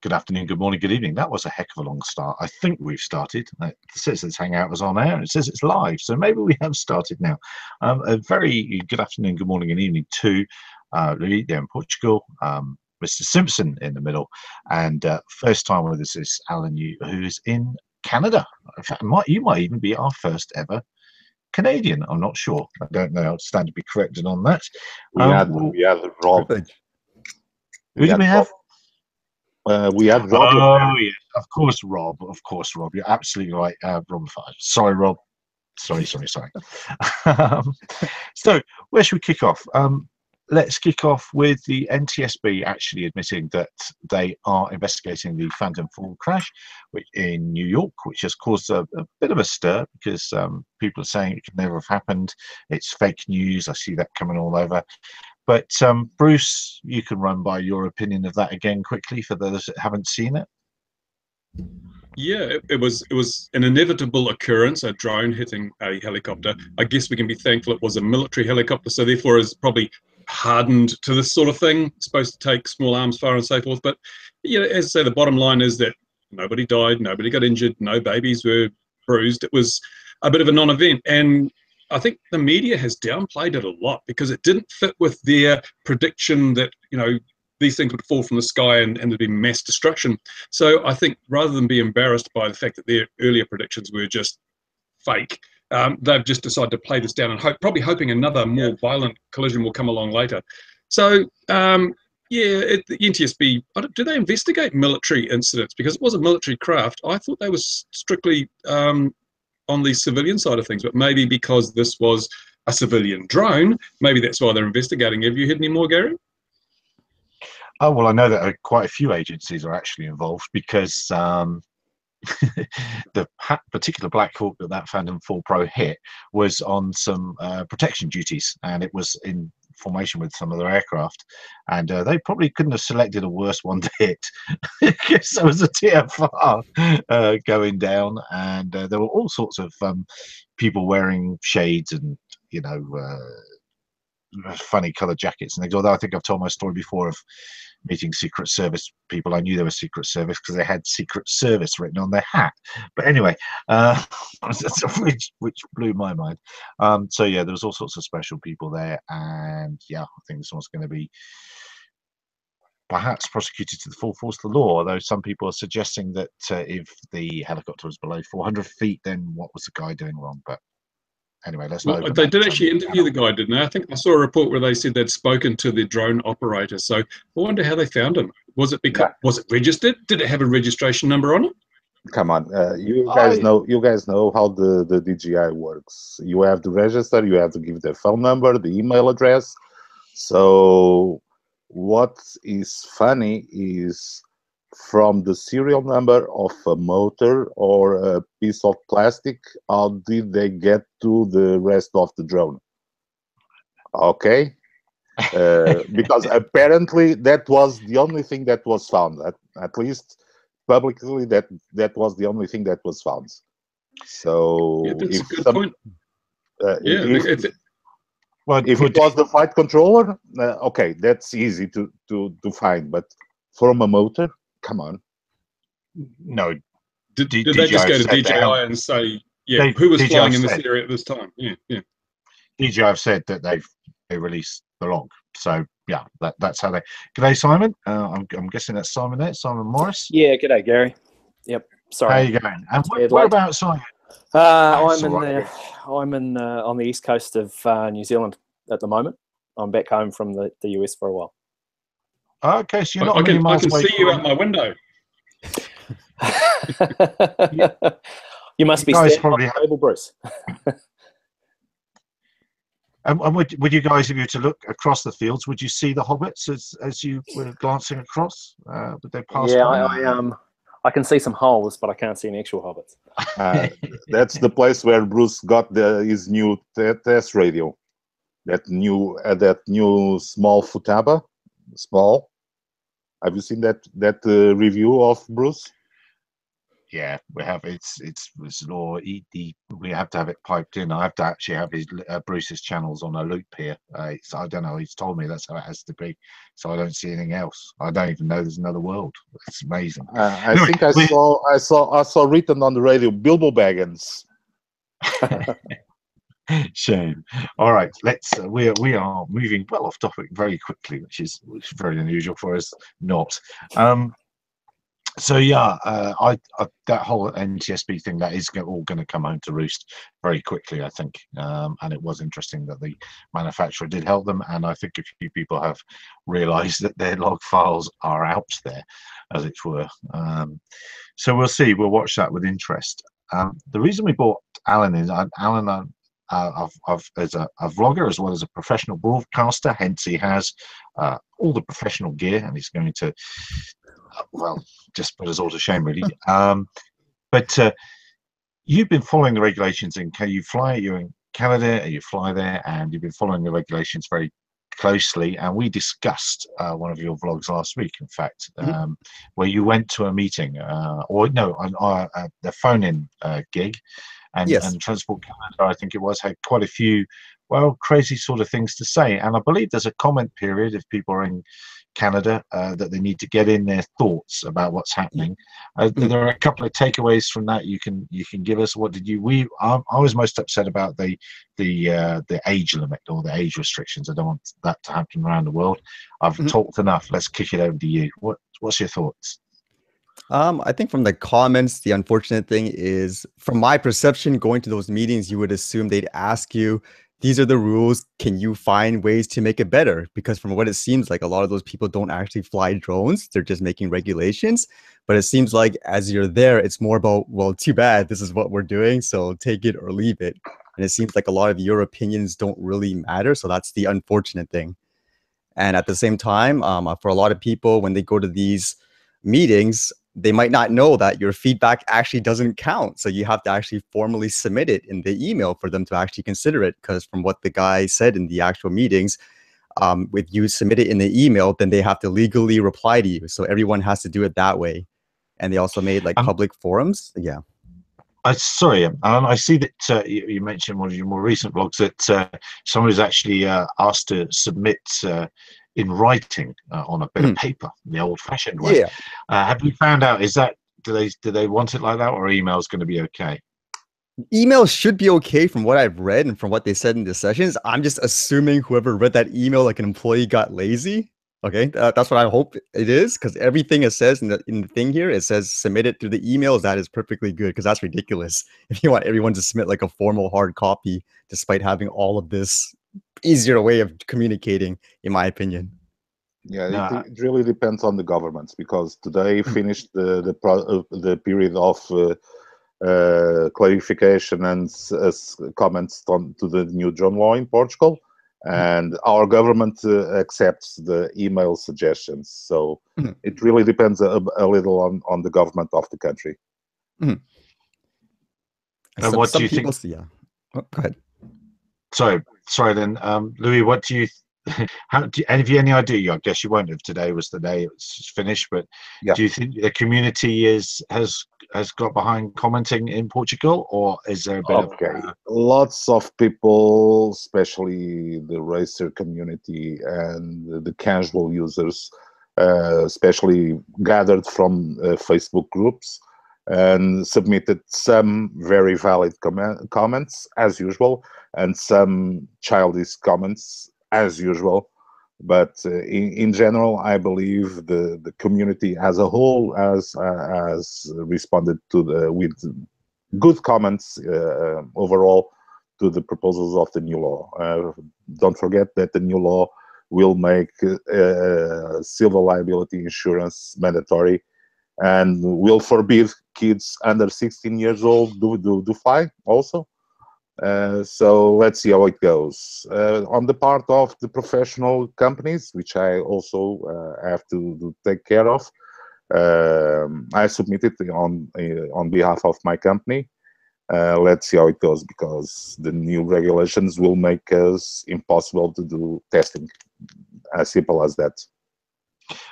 Good afternoon, good morning, good evening. That was a heck of a long start. I think we've started. It says this hangout was on air. It says it's live, so maybe we have started now. A very good afternoon, good morning, and evening to Louis there in Portugal, Mr. Simpson in the middle, and first time with us is Alan, who is in Canada. In fact, you might even be our first ever Canadian. I'm not sure. I don't know. I'll stand to be corrected on that. We had Rob. Who did we have? We had Rob. Oh, yes, of course, Rob. Of course, Rob. You're absolutely right. Rob 5. Sorry, Rob. Sorry. So, where should we kick off? Let's kick off with the NTSB actually admitting that they are investigating the Phantom Fall crash in New York, which has caused a bit of a stir because people are saying it could never have happened. It's fake news. I see that coming all over. But Bruce, you can run by your opinion of that again quickly for those that haven't seen it. Yeah, it was an inevitable occurrence, a drone hitting a helicopter. I guess we can be thankful it was a military helicopter, so therefore is probably hardened to this sort of thing. It's supposed to take small arms fire and so forth. But you know, as I say, the bottom line is that nobody died, nobody got injured, no babies were bruised. It was a bit of a non-event, and I think the media has downplayed it a lot because it didn't fit with their prediction that, you know, these things would fall from the sky and there'd be mass destruction. So I think rather than be embarrassed by the fact that their earlier predictions were just fake, they've just decided to play this down and probably hoping another more violent collision will come along later. So, the NTSB, do they investigate military incidents? Because it was a military craft. I thought they were strictly on the civilian side of things, but maybe because this was a civilian drone, maybe that's why they're investigating. Have you heard any more, Gary? Oh, well, I know that quite a few agencies are actually involved because the particular Black Hawk that Phantom 4 Pro hit was on some protection duties, and it was in formation with some other aircraft, and they probably couldn't have selected a worse one to hit because there was a TFR going down, and there were all sorts of people wearing shades and, you know, funny colored jackets and things. Although I think I've told my story before of meeting Secret Service people. I knew they were Secret Service because they had Secret Service written on their hat. But anyway, which blew my mind. So yeah, there was all sorts of special people there, and yeah, I think this one's going to be perhaps prosecuted to the full force of the law. Although some people are suggesting that if the helicopter was below 400 feet, then what was the guy doing wrong? But anyway, let's not. Well, they did actually interview the guy, didn't they? I think I saw a report where they said they'd spoken to the drone operator. So I wonder how they found him. Was it because was it registered? Did it have a registration number on it? Come on, you guys know how the DJI works. You have to register. You have to give the phone number, the email address. So what is funny is, from the serial number of a motor or a piece of plastic, how did they get to the rest of the drone? Okay, because apparently that was the only thing that was found. At least publicly, that was the only thing that was found. So yeah, that's a good point. If it was the flight controller, okay, that's easy to find. But from a motor, come on. No. Did they just go to DJI and say, who was flying in this area at this time? Yeah. DJI have said that they released the log. So yeah, that's how they. G'day, Simon. I'm guessing that's Simon there. Simon Morris. Yeah. G'day, Gary. Yep. Sorry. How you going? And whereabouts, Simon? I'm on the east coast of New Zealand at the moment. I'm back home from the US for a while. Okay, so you're not. I can see you out my window. You must be standing on the table, Bruce. And would you guys, if you were to look across the fields, would you see the hobbits as you were glancing across? Would they pass? Yeah, I can see some holes, but I can't see any actual hobbits. That's the place where Bruce got his new test radio. That new small Futaba. Small. Have you seen that review of Bruce? Yeah, we have. It's law. We have to have it piped in. I have to actually have his Bruce's channels on a loop here. I don't know. He's told me that's how it has to be. So I don't see anything else. I don't even know there's another world. It's amazing. I Anyway, think I saw written on the radio Bilbo Baggins. Shame. All right, let's. We are moving well off topic very quickly, which is very unusual for us. Not. So yeah, that whole NTSB thing, that is all going to come home to roost very quickly, I think. And it was interesting that the manufacturer did help them, and I think a few people have realised that their log files are out there, as it were. So we'll see. We'll watch that with interest. The reason we brought Alan is Alan. As a vlogger as well as a professional broadcaster, hence he has all the professional gear, and he's going to well, just put us all to shame, really. But you've been following the regulations in you're in Canada, and you fly there, and you've been following the regulations very closely. And we discussed one of your vlogs last week, in fact, where you went to a meeting, the phone-in gig, and Transport Canada, I think it was, had quite a few, crazy sort of things to say. And I believe there's a comment period if people are in Canada that they need to get in their thoughts about what's happening. There are a couple of takeaways from that you can give us. What did you? I was most upset about the age limit or the age restrictions. I don't want that to happen around the world. I've talked enough. Let's kick it over to you. What's your thoughts? I think from the comments, the unfortunate thing is, from my perception, going to those meetings, you would assume they'd ask you, these are the rules, can you find ways to make it better? Because from what it seems like, a lot of those people don't actually fly drones. They're just making regulations. But it seems like as you're there, it's more about, well, too bad, this is what we're doing, so take it or leave it. And it seems like a lot of your opinions don't really matter. So that's the unfortunate thing. And at the same time, for a lot of people, when they go to these meetings, they might not know that your feedback actually doesn't count. So you have to actually formally submit it in the email for them to actually consider it. Because from what the guy said in the actual meetings, if you submit it in the email, then they have to legally reply to you. So everyone has to do it that way. And they also made like public forums. Yeah. Sorry, Alan, I see that you mentioned one of your more recent vlogs that someone was actually asked to submit in writing on a bit of paper, the old-fashioned way. Yeah. Have you found out, do they want it like that, or email is going to be okay? Email should be okay from what I've read and from what they said in the sessions. I'm just assuming whoever read that email like an employee got lazy. Okay, that's what I hope it is, because everything it says in the thing here, it says submit it through the emails. That is perfectly good, because that's ridiculous. If you want everyone to submit like a formal hard copy, despite having all of this easier way of communicating, in my opinion. Yeah, it really depends on the governments, because today finished the period of clarification and comments to the new drone law in Portugal. And our government accepts the email suggestions. So it really depends a little on the government of the country. And what do you think? Yeah. Oh, go ahead. Sorry then, Louis, what do you have you any idea? I guess you won't have. Today was the day it's finished, but do you think the community has got behind commenting in Portugal, or is there a bit of lots of people, especially the racer community and the casual users, especially gathered from Facebook groups and submitted some very valid comments as usual, and some childish comments as usual. But in general, I believe the community as a whole has responded to with good comments overall to the proposals of the new law. Don't forget that the new law will make civil liability insurance mandatory, and will forbid kids under 16 years old do fly also. So let's see how it goes. On the part of the professional companies, which I also have to take care of, I submitted on behalf of my company. Let's see how it goes, because the new regulations will make us impossible to do testing. As simple as that.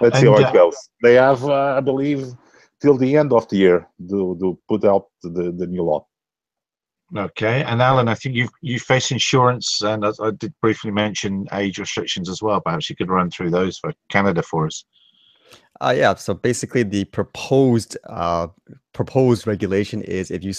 Let's see how it goes. They have, I believe, till the end of the year to put out the new law. Okay, and Alan, I think you face insurance, and I did briefly mention age restrictions as well. Perhaps you could run through those for Canada for us. Yeah, so basically the proposed regulation is if you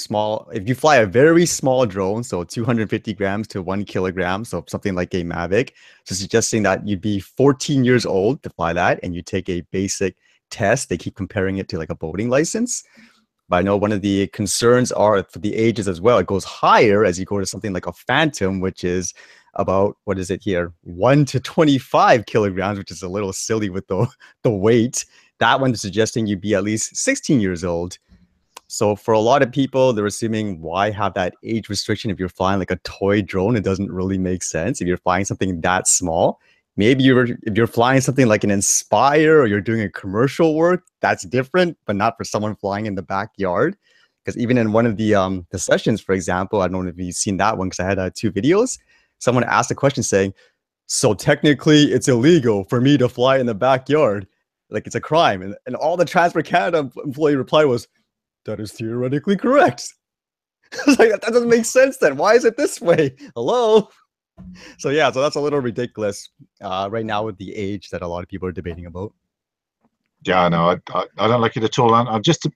fly a very small drone, so 250 grams to 1 kilogram, so something like a Mavic, so suggesting that you'd be 14 years old to fly that, and you take a basic test. They keep comparing it to like a boating license. But I know one of the concerns are for the ages as well. It goes higher as you go to something like a Phantom, which is about, what is it here, 1 to 25 kilograms, which is a little silly with the weight. That one's suggesting you'd be at least 16 years old. So for a lot of people, they're assuming, why have that age restriction if you're flying like a toy drone? It doesn't really make sense if you're flying something that small. Maybe if you're flying something like an Inspire or you're doing a commercial work, that's different, but not for someone flying in the backyard. Because even in one of the sessions, for example, I don't know if you've seen that one because I had 2 videos. Someone asked a question saying, so technically it's illegal for me to fly in the backyard, like it's a crime. And all the Transport Canada employee reply was, that is theoretically correct. I was like, that doesn't make sense then. Why is it this way? Hello? So yeah, so that's a little ridiculous right now with the age that a lot of people are debating about. Yeah, no, I don't like it at all. And just to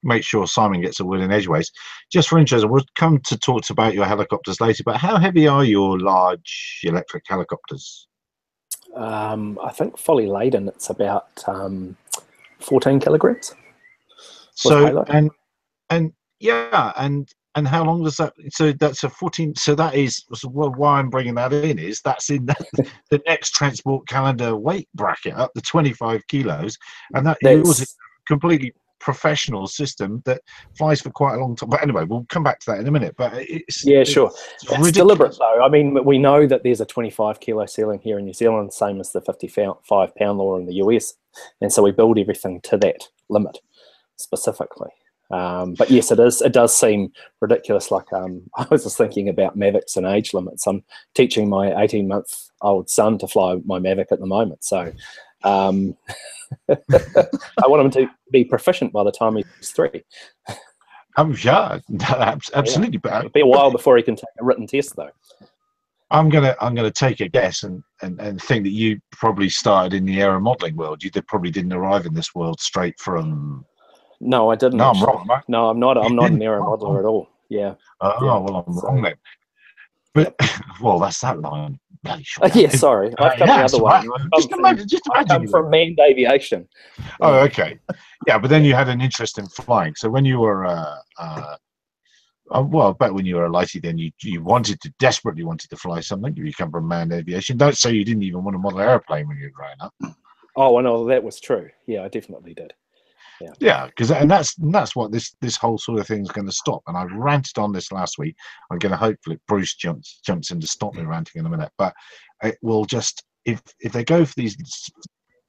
make sure Simon gets a word in edgeways, just for interest, we'll come to talk about your helicopters later, but how heavy are your large electric helicopters? I think fully laden, it's about 14 kilograms. So, and yeah, and how long does that, so that's a 14, so that is, why I'm bringing that in is that's in the next Transport Canada weight bracket, up to 25 kilos, and that is a completely professional system that flies for quite a long time. But anyway, we'll come back to that in a minute. But it's, yeah, sure. It's deliberate though. I mean, we know that there's a 25 kilo ceiling here in New Zealand, same as the 55 pound law in the US, and so we build everything to that limit specifically. But yes, it does seem ridiculous. Like I was just thinking about Mavics and age limits. I'm teaching my 18-month-old son to fly my Mavic at the moment, so I want him to be proficient by the time he's 3. Yeah, absolutely. Yeah. It'll be a while before he can take a written test, though. I'm gonna take a guess and think that you probably started in the aero modelling world. You probably didn't arrive in this world straight from. No, I didn't. No, actually. I'm wrong, right? No, I'm not. I'm not an aero modeler at all. Yeah. Oh, yeah. well, I'm wrong then. But well, that's that line. Yeah, sorry. I've come the other way. Just imagine. I come from manned aviation. Oh, okay. Yeah, but then you had an interest in flying. So when you were, well, back when you were a lighty, then you desperately wanted to fly something. You come from manned aviation. Don't say you didn't even want to model an airplane when you were growing up. Oh, I know that was true. Yeah, I definitely did. Yeah, because that's what this whole sort of thing is going to stop. And I ranted on this last week. I'm going to hopefully Bruce jumps in to stop me ranting in a minute. But it will just if they go for these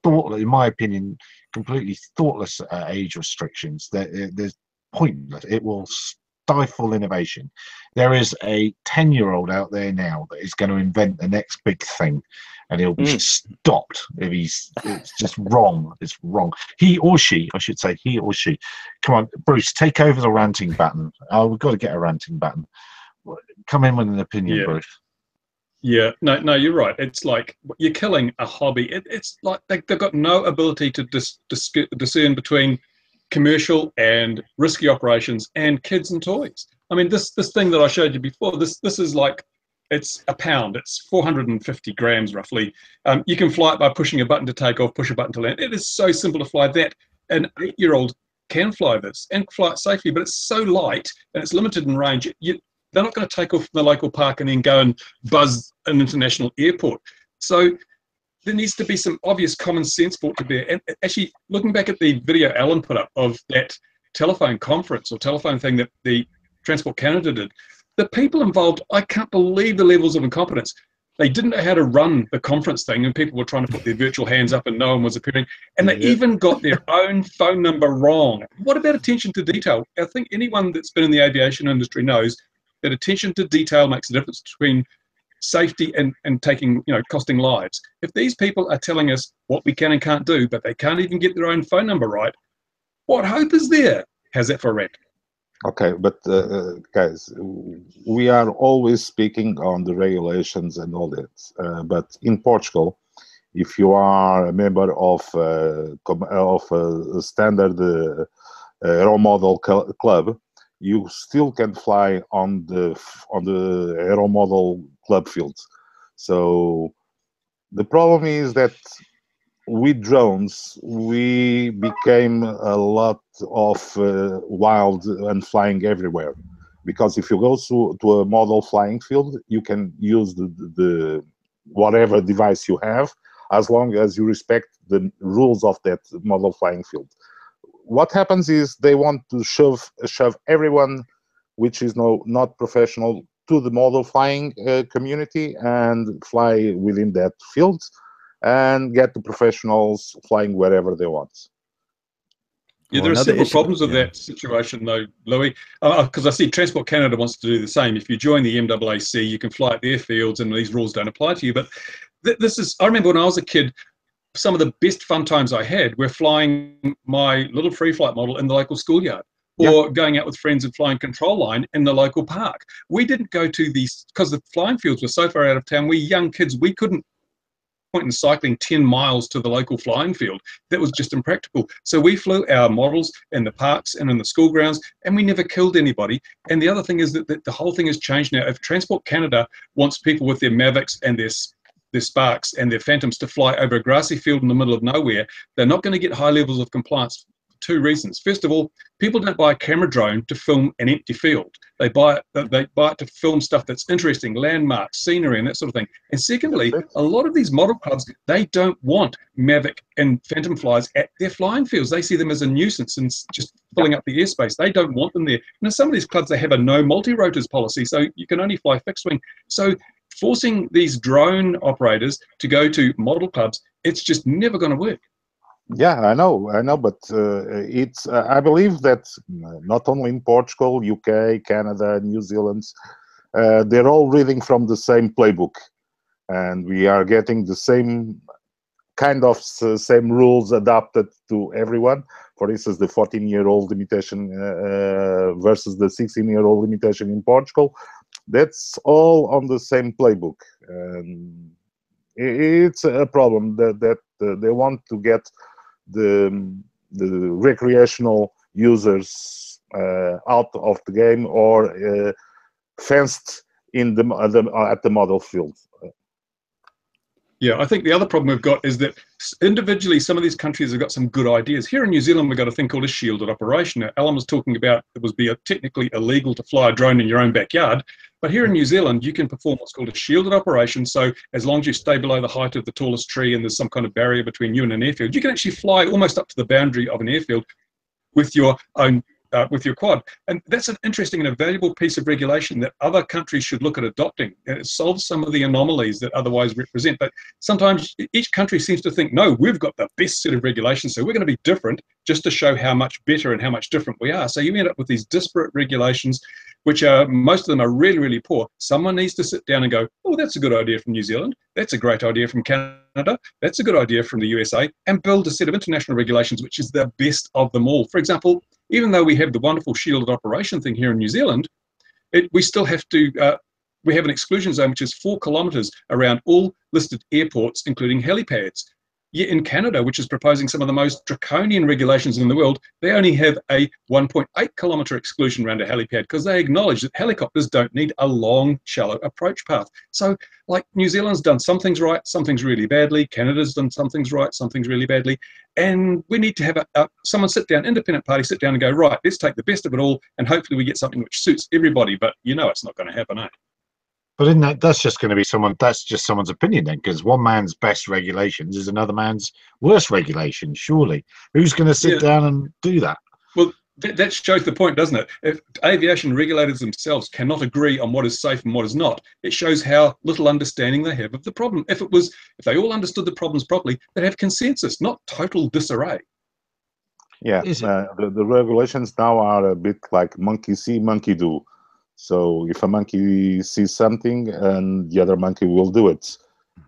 thoughtless, in my opinion, completely thoughtless age restrictions, there's pointless. It will stifle innovation. There is a 10-year-old out there now that is going to invent the next big thing, and he'll be stopped if it's just wrong. It's wrong. He or she, I should say, he or she. Come on, Bruce, take over the ranting button. Oh, we've got to get a ranting button. Come in with an opinion, Bruce. Yeah, no, you're right. It's like you're killing a hobby. It's like they've got no ability to discern between commercial and risky operations and kids and toys. I mean, this thing that I showed you before, this is like, it's a pound. It's 450 grams roughly. You can fly it by pushing a button to take off, push a button to land. It is so simple to fly that. An 8-year-old can fly this and fly it safely, but it's so light and it's limited in range. They're not going to take off from the local park and then go and buzz an international airport. So there needs to be some obvious common sense brought to bear. And actually, looking back at the video Alan put up of that telephone conference or telephone thing that the Transport Canada did, the people involved, I can't believe the levels of incompetence. They didn't know how to run the conference thing, and people were trying to put their virtual hands up and no one was appearing. And they even got their own phone number wrong. What about attention to detail? I think anyone that's been in the aviation industry knows that attention to detail makes a difference between safety and taking, costing lives. If these people are telling us what we can and can't do, but they can't even get their own phone number right, What hope is there? How's that for a rant? Okay, but guys, we are always speaking on the regulations and all that. But in Portugal, if you are a member of a standard aero model club, you still can fly on the aero model club field. So the problem is that with drones, we became a lot of wild and flying everywhere. Because if you go to a model flying field, you can use the whatever device you have, as long as you respect the rules of that model flying field. What happens is they want to shove everyone which is not professional to the model flying community and fly within that field, and get the professionals flying wherever they want. Yeah, there are several problems with that situation, though, Louis, because I see Transport Canada wants to do the same. If you join the MAAC, you can fly at their fields, and these rules don't apply to you. But this is, I remember when I was a kid, some of the best fun times I had were flying my little free flight model in the local schoolyard, or going out with friends and flying control line in the local park. We didn't go to these, because the flying fields were so far out of town, we young kids, we couldn't point in cycling 10 miles to the local flying field. That was just impractical. So we flew our models in the parks and in the school grounds, and we never killed anybody. And the other thing is that the whole thing has changed now. If Transport Canada wants people with their Mavics and their Sparks and their Phantoms to fly over a grassy field in the middle of nowhere, they're not going to get high levels of compliance. Two reasons. First of all, people don't buy a camera drone to film an empty field. They buy it to film stuff that's interesting, landmarks, scenery, and that sort of thing. And secondly, a lot of these model clubs, they don't want Mavic and Phantom flies at their flying fields. They see them as a nuisance and just filling up the airspace. They don't want them there. Now, some of these clubs, they have a no multi-rotors policy, so you can only fly fixed wing. So forcing these drone operators to go to model clubs, it's just never going to work. Yeah, I know, but it's. I believe that not only in Portugal, UK, Canada, New Zealand, they're all reading from the same playbook, and we are getting the same kind of same rules adapted to everyone. For instance, the 14-year-old limitation versus the 16-year-old limitation in Portugal. That's all on the same playbook, and it's a problem that they want to get the recreational users out of the game, or fenced in at the model field. Yeah, I think the other problem we've got is that individually, some of these countries have got some good ideas. Here in New Zealand, we've got a thing called a shielded operation. Now, Alan was talking about it would be technically illegal to fly a drone in your own backyard. But here in New Zealand, you can perform what's called a shielded operation. So as long as you stay below the height of the tallest tree and there's some kind of barrier between you and an airfield, you can actually fly almost up to the boundary of an airfield with your own with your quad. And that's an interesting and a valuable piece of regulation that other countries should look at adopting. And it solves some of the anomalies that otherwise represent. But sometimes each country seems to think, no, we've got the best set of regulations, so we're going to be different just to show how much better and how much different we are. So you end up with these disparate regulations, which are, most of them are really, really poor. Someone needs to sit down and go, oh, that's a good idea from New Zealand. That's a great idea from Canada. That's a good idea from the USA, and build a set of international regulations, which is the best of them all. For example, even though we have the wonderful shielded operation thing here in New Zealand, we still have to, we have an exclusion zone, which is 4 kilometres around all listed airports, including helipads. Yet in Canada, which is proposing some of the most draconian regulations in the world, they only have a 1.8 kilometre exclusion around a helipad, because they acknowledge that helicopters don't need a long, shallow approach path. So, like, New Zealand's done some things right, some things really badly. Canada's done some things right, some things really badly. And we need to have someone sit down, independent party, sit down and go, right, let's take the best of it all, and hopefully we get something which suits everybody. But you know it's not going to happen, eh? But in that's just going to be that's just someone's opinion then, because one man's best regulations is another man's worst regulations, surely. Who's going to sit down and do that? Well, that shows the point, doesn't it? If aviation regulators themselves cannot agree on what is safe and what is not, it shows how little understanding they have of the problem. If they all understood the problems properly, they'd have consensus, not total disarray. Yeah, the regulations now are a bit like monkey see, monkey do. So if a monkey sees something, and the other monkey will do it.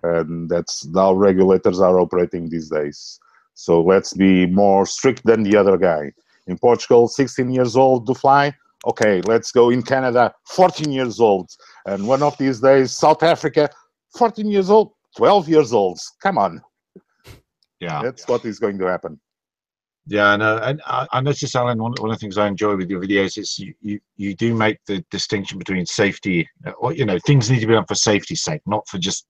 And that's how regulators are operating these days. So let's be more strict than the other guy. In Portugal, 16 years old to fly. Okay, let's go in Canada, 14 years old. And one of these days, South Africa, 14 years old, 12 years old. Come on. Yeah. That's what is going to happen. Yeah, I know. And I noticed, Alan, one of the things I enjoy with your videos is you do make the distinction between safety, or, you know, things need to be done for safety's sake, not for just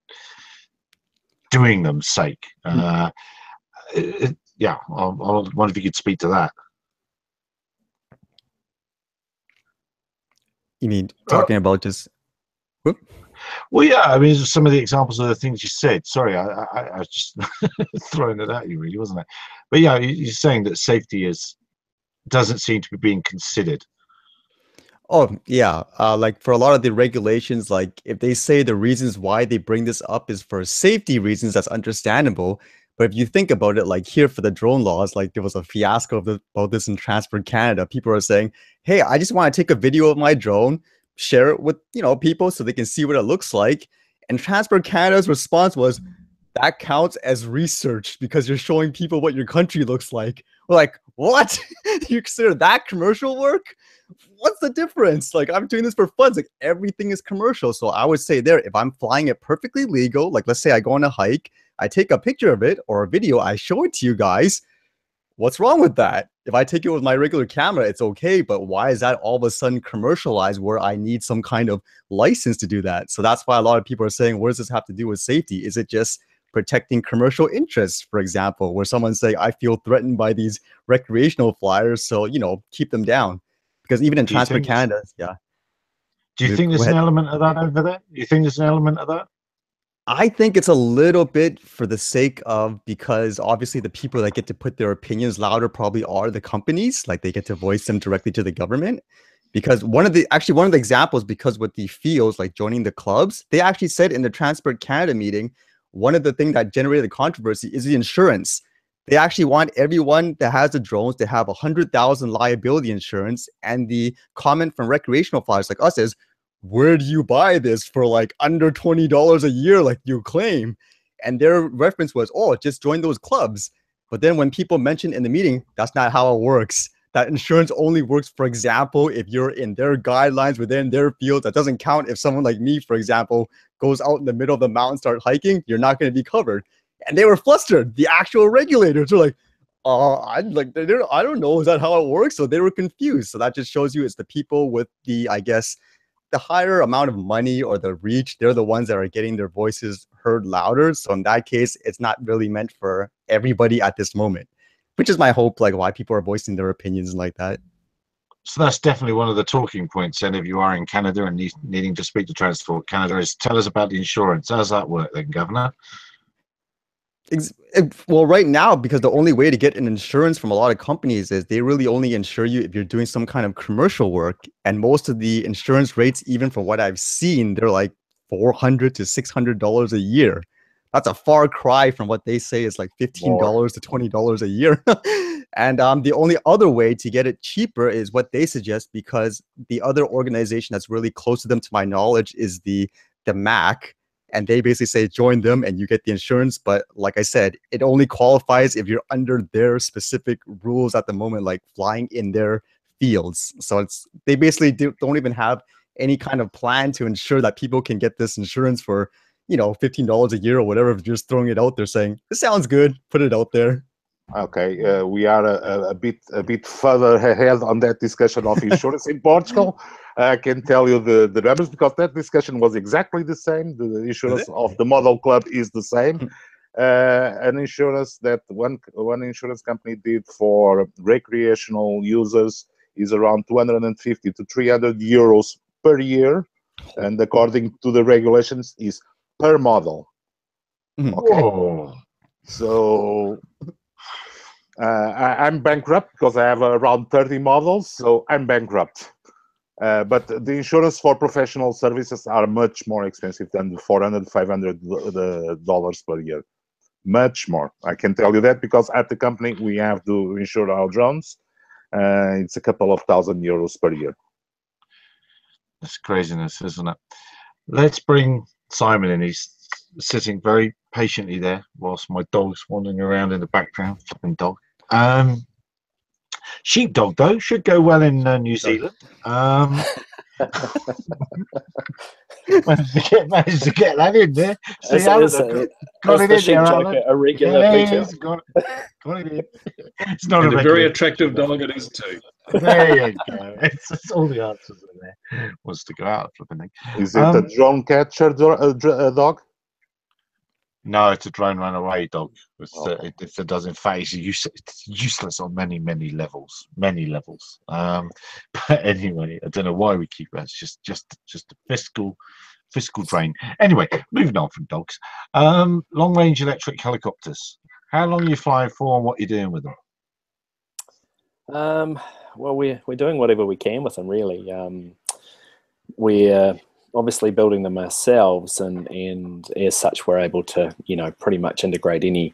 doing them's sake. Yeah, I wonder if you could speak to that. You mean talking about just... Whoop. Well, yeah, I mean, some of the examples of the things you said. Sorry, I was just throwing it at you, really, wasn't it? But yeah, you're saying that safety doesn't seem to be being considered. Oh, yeah. Like for a lot of the regulations, like if they say the reasons why they bring this up is for safety reasons, that's understandable. But if you think about it, like here for the drone laws, like there was a fiasco about this in Transport Canada. People are saying, hey, I just want to take a video of my drone, share it with, you know, people so they can see what it looks like. And Transport Canada's response was, that counts as research because you're showing people what your country looks like. We're like, what? You consider that commercial work? What's the difference? Like, I'm doing this for fun. It's like everything is commercial. So I would say there, if I'm flying it perfectly legal, like let's say I go on a hike, I take a picture of it or a video, I show it to you guys. What's wrong with that? If I take it with my regular camera, it's okay. But why is that all of a sudden commercialized where I need some kind of license to do that? So that's why a lot of people are saying, what does this have to do with safety? Is it just protecting commercial interests, for example, where someone's saying, I feel threatened by these recreational flyers, so, you know, keep them down. Because even in Transport Canada, yeah. Do you think there's an element of that over there? You think there's an element of that? I think it's a little bit for the sake of, because obviously the people that get to put their opinions louder probably are the companies, like they get to voice them directly to the government. Because one of the examples, because with the fields, like joining the clubs, they actually said in the Transport Canada meeting, one of the things that generated the controversy is the insurance. They actually want everyone that has the drones to have 100,000 liability insurance. And the comment from recreational flyers like us is, where do you buy this for like under $20 a year like you claim? And their reference was, oh, just join those clubs. But then when people mentioned in the meeting, that's not how it works. That insurance only works, for example, if you're in their guidelines within their field. That doesn't count if someone like me, for example, goes out in the middle of the mountain, start hiking, you're not going to be covered. And they were flustered. The actual regulators were like, I don't know, is that how it works? So they were confused. So that just shows you it's the people with the, I guess, the higher amount of money or the reach, they're the ones that are getting their voices heard louder. So in that case, it's not really meant for everybody at this moment, which is my hope, like why people are voicing their opinions like that. So that's definitely one of the talking points then if you are in Canada and needing to speak to Transport Canada is tell us about the insurance. How does that work then, Governor? Well, right now, because the only way to get an insurance from a lot of companies is they really only insure you if you're doing some kind of commercial work. And most of the insurance rates, even for what I've seen, they're like $400 to $600 a year. That's a far cry from what they say is like $15 to $20 a year. And the only other way to get it cheaper is what they suggest, because the other organization that's really close to them, to my knowledge, is the MAC. And they basically say, join them and you get the insurance. But like I said, it only qualifies if you're under their specific rules at the moment, like flying in their fields. So they basically don't even have any kind of plan to ensure that people can get this insurance for, you know, $15 a year or whatever. If you're just throwing it out there saying, this sounds good, put it out there. Okay, we are a bit further ahead on that discussion of insurance in Portugal. I can tell you the numbers because that discussion was exactly the same. The insurance of the Model Club is the same. An insurance that one insurance company did for recreational users is around 250 to 300 euros per year, and according to the regulations, is per model. Okay, Whoa. So. I'm bankrupt because I have around 30 models, so I'm bankrupt. But the insurance for professional services are much more expensive than the $400, $500 per year. Much more. I can tell you that because at the company we have to insure our drones. It's a couple of €1,000 per year. That's craziness, isn't it? Let's bring Simon in. He's sitting very patiently there whilst my dog's wandering around in the background. Fucking dog. Sheepdog, though, should go well in New Zealand. Managed to get that in there. See, got it the in sheep there, joke a regular feature? Got it in. It's not And a very attractive dog it is too. There you go. It's all the answers in there. Wants to go out flipping thing. Is it a drone catcher dog? No, it's a drone runaway dog. It does, in fact, it's useless on many levels. But anyway, I don't know why we keep that. It's just a fiscal drain. Anyway, moving on from dogs. Long range electric helicopters. How long are you flying for, and what are you doing with them? Well, we're doing whatever we can with them, really. We're obviously building them ourselves, and as such, we're able to, pretty much integrate any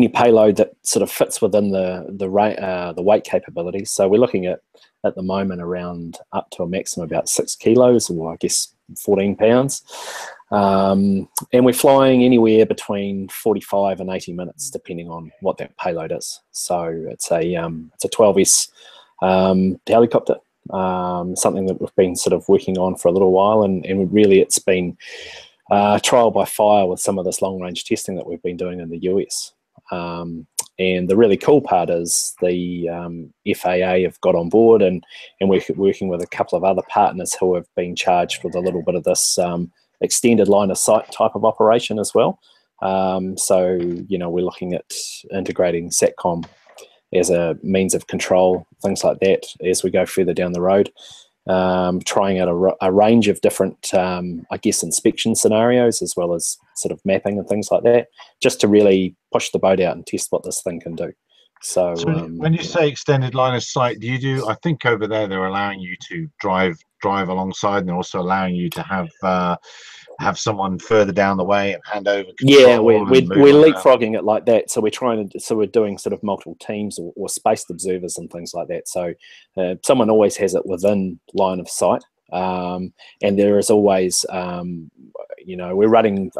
payload that sort of fits within the weight capabilities. So we're looking at the moment around up to a maximum about 6 kilos, or I guess 14 pounds. And we're flying anywhere between 45 and 80 minutes, depending on what that payload is. So it's a 12S helicopter. Something that we've been sort of working on for a little while, and really it's been trial by fire with some of this long range testing that we've been doing in the US. And the really cool part is the FAA have got on board, and we're working with a couple of other partners who have been charged with a little bit of this extended line of sight type of operation as well. So we're looking at integrating SATCOM as a means of control, things like that, as we go further down the road. Trying out a range of different, I guess, inspection scenarios, as well as sort of mapping and things like that, just to really push the boat out and test what this thing can do. So when you say extended line of sight, I think over there they're allowing you to drive alongside, and they're also allowing you to have someone further down the way and hand over control. Yeah, we're leapfrogging it like that. So we're doing sort of multiple teams or spaced observers and things like that. So someone always has it within line of sight, and there is always, we're running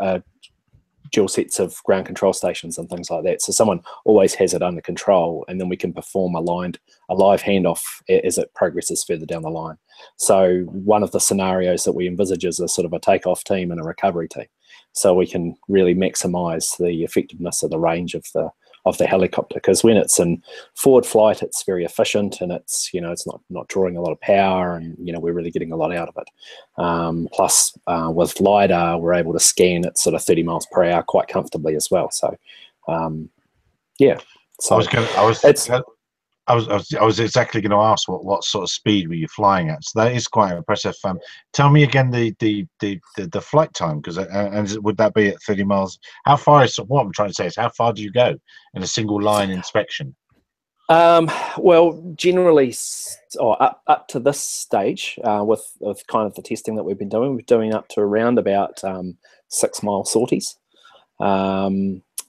dual sets of ground control stations and things like that. So someone always has it under control, and then we can perform a live handoff as it progresses further down the line. So one of the scenarios that we envisage is a sort of a takeoff team and a recovery team. So we can really maximize the effectiveness of the range of the helicopter, because when it's in forward flight, it's very efficient, and it's it's not drawing a lot of power, and we're really getting a lot out of it. Plus, with LiDAR, we're able to scan at sort of 30 miles per hour quite comfortably as well. So, yeah. So I was exactly going to ask what sort of speed were you flying at. So that is quite impressive. Tell me again the flight time, because would that be at 30 miles? How far is, what I'm trying to say is, how far do you go in a single line inspection? Well, generally, up to this stage, with kind of the testing that we're doing up to around about 6 mile sorties.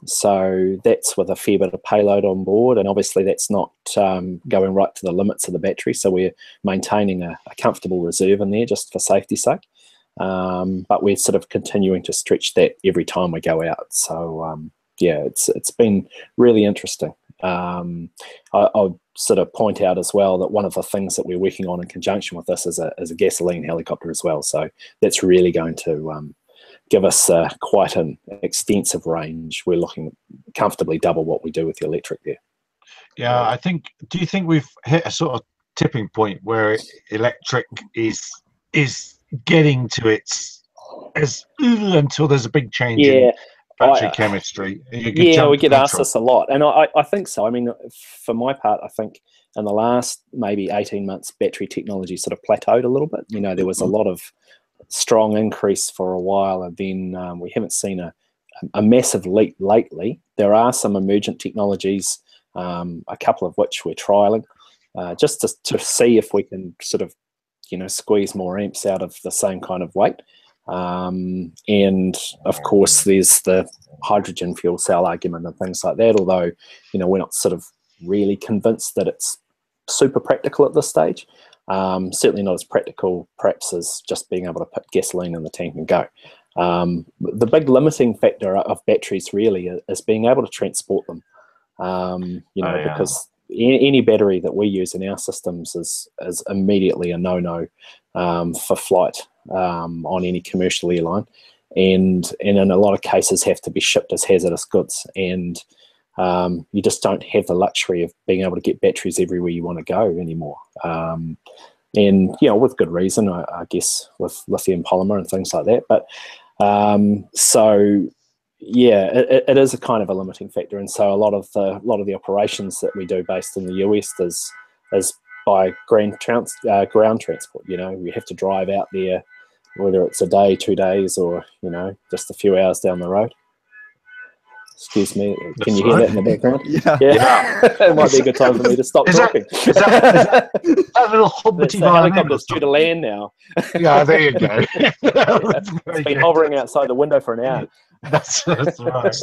So that's with a fair bit of payload on board, and obviously that's not going right to the limits of the battery, so we're maintaining a comfortable reserve in there just for safety's sake. But we're sort of continuing to stretch that every time we go out. So yeah, it's been really interesting. I'll sort of point out as well that one of the things that we're working on in conjunction with this is a gasoline helicopter as well. So that's really going to give us quite an extensive range. We're looking comfortably double what we do with the electric there. Yeah, do you think we've hit a sort of tipping point where electric is getting to its until there's a big change in battery chemistry? We get asked this a lot, and I think so. I mean, for my part, I think in the last maybe 18 months, battery technology sort of plateaued a little bit. There was a lot of strong increase for a while, and then we haven't seen a massive leap lately. There are some emergent technologies, a couple of which we're trialing, just to see if we can sort of squeeze more amps out of the same kind of weight. And of course there's the hydrogen fuel cell argument and things like that, although we're not sort of really convinced that it's super practical at this stage. Certainly not as practical perhaps as just being able to put gasoline in the tank and go. The big limiting factor of batteries really is being able to transport them, because any battery that we use in our systems is immediately a no-no for flight on any commercial airline, and in a lot of cases have to be shipped as hazardous goods, and you just don't have the luxury of being able to get batteries everywhere you want to go anymore. And with good reason, I guess, with lithium polymer and things like that. But so yeah, it is a kind of a limiting factor, and so a lot of the operations that we do based in the US is by ground transport. We have to drive out there, whether it's a day, 2 days, or just a few hours down the road. Excuse me, can you hear that in the background? Yeah. It might be a good time for me to stop talking. Is that little hobbity helicopter's due to land now. Yeah, there you go. It's been hovering outside the window for an hour. That's right.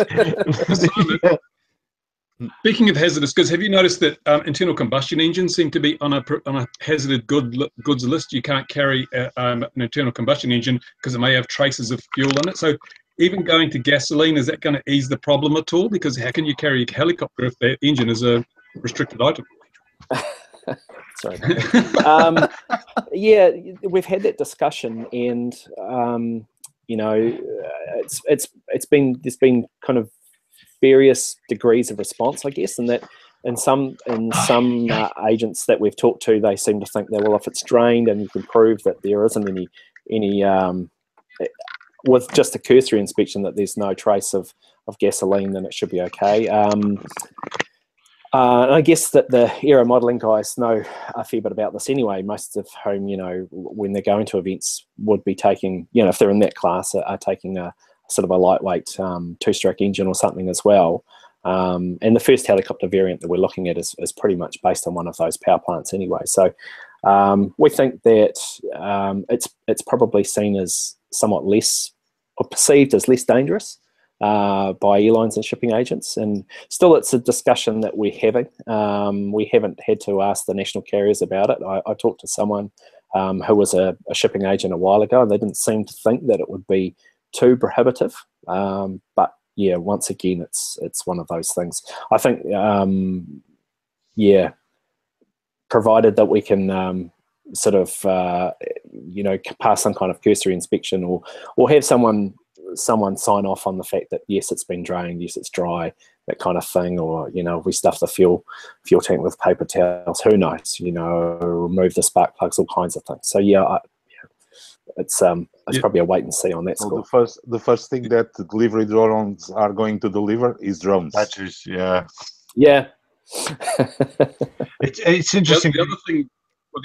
Speaking of hazardous goods, have you noticed that internal combustion engines seem to be on a hazardous goods list? You can't carry an internal combustion engine because it may have traces of fuel in it. So even going to gasoline, is that going to ease the problem at all? Because how can you carry a helicopter if that engine is a restricted item? Sorry. Yeah, we've had that discussion, and there's been kind of various degrees of response, I guess, and that in some agents that we've talked to, they seem to think that, well, if it's drained and you can prove that there isn't any with just a cursory inspection that there's no trace of gasoline, then it should be okay. And I guess that the aero modelling guys know a fair bit about this anyway, most of whom, when they're going to events, would be taking, if they're in that class, are taking a sort of a lightweight two-stroke engine or something as well. And the first helicopter variant that we're looking at is pretty much based on one of those power plants anyway. So we think that it's probably seen as somewhat less, or perceived as less dangerous by airlines and shipping agents. And still, it's a discussion that we're having. We haven't had to ask the national carriers about it. I talked to someone who was a shipping agent a while ago, and they didn't seem to think that it would be too prohibitive, but yeah, once again, it's one of those things. I think, provided that we can sort of pass some kind of cursory inspection, or have someone sign off on the fact that yes, it's been drained, yes, it's dry, that kind of thing, or if we stuff the fuel tank with paper towels, who knows? Remove the spark plugs, all kinds of things. So yeah. It's probably a wait and see on that score. Well, the first thing that the delivery drones are going to deliver is drones. Batteries, yeah. It's interesting. The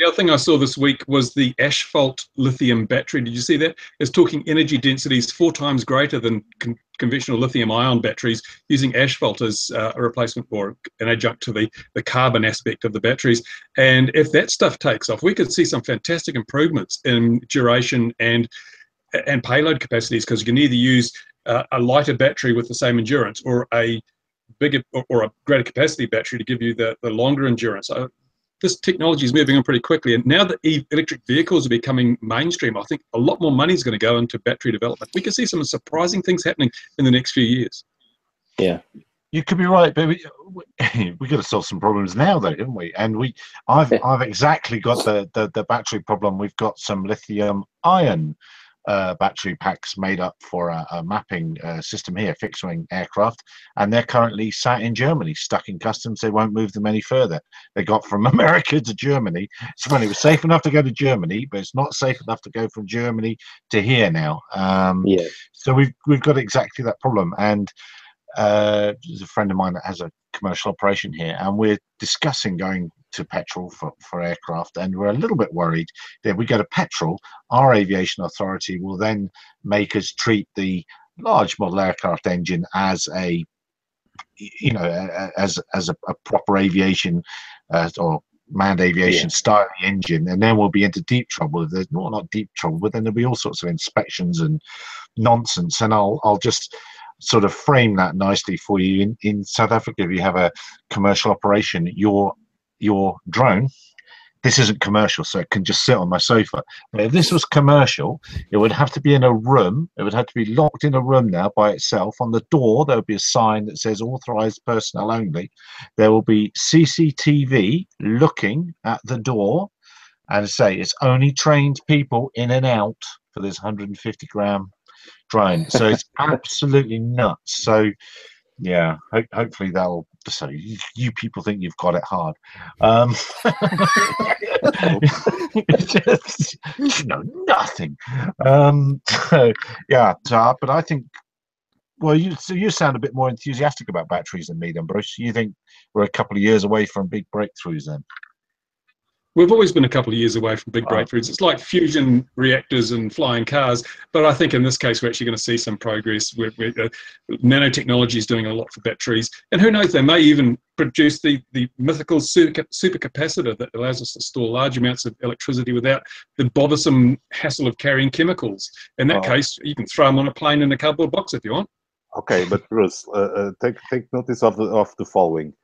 other thing I saw this week was the asphalt lithium battery. Did you see that? It's talking energy densities 4 times greater than conventional lithium-ion batteries, using asphalt as a replacement or an adjunct to the carbon aspect of the batteries. And if that stuff takes off, we could see some fantastic improvements in duration and payload capacities, because you can either use a lighter battery with the same endurance, or a bigger or a greater capacity battery to give you the longer endurance. This technology is moving on pretty quickly, and now that electric vehicles are becoming mainstream, I think a lot more money is going to go into battery development. We can see some surprising things happening in the next few years. Yeah, you could be right, but we got to solve some problems now, though, didn't we? And I've exactly got the battery problem. We've got some lithium-ion battery packs made up for a mapping system here, fixed-wing aircraft, and they're currently sat in Germany, stuck in customs. They won't move them any further. They got from America to Germany. It's funny, it was safe enough to go to Germany, but it's not safe enough to go from Germany to here now. So we've got exactly that problem. And there's a friend of mine that has a commercial operation here, and we're discussing going to petrol for aircraft, and we're a little bit worried that if we go to petrol, our aviation authority will then make us treat the large model aircraft engine as a proper aviation or manned aviation style engine, and then we'll be into deep trouble. If there's not deep trouble, but then there'll be all sorts of inspections and nonsense. And I'll just sort of frame that nicely for you. In South Africa, if you have a commercial operation, your drone this isn't commercial, so it can just sit on my sofa. But if this was commercial, it would have to be in a room. It would have to be locked in a room now by itself. On the door, there would be a sign that says authorized personnel only. There will be CCTV looking at the door and say it's only trained people in and out for this 150-gram drone. So it's absolutely nuts. So yeah, hopefully that'll. So you people think you've got it hard. Just, nothing. So, yeah, but I think. Well, you sound a bit more enthusiastic about batteries than me, then, Bruce. You think we're a couple of years away from big breakthroughs, then? We've always been a couple of years away from big breakthroughs. It's like fusion reactors and flying cars, but I think in this case we're actually going to see some progress. Nanotechnology is doing a lot for batteries, and who knows, they may even produce the mythical supercapacitor that allows us to store large amounts of electricity without the bothersome hassle of carrying chemicals. In that case, you can throw them on a plane in a cardboard box if you want. Okay, but Bruce, take notice of the following.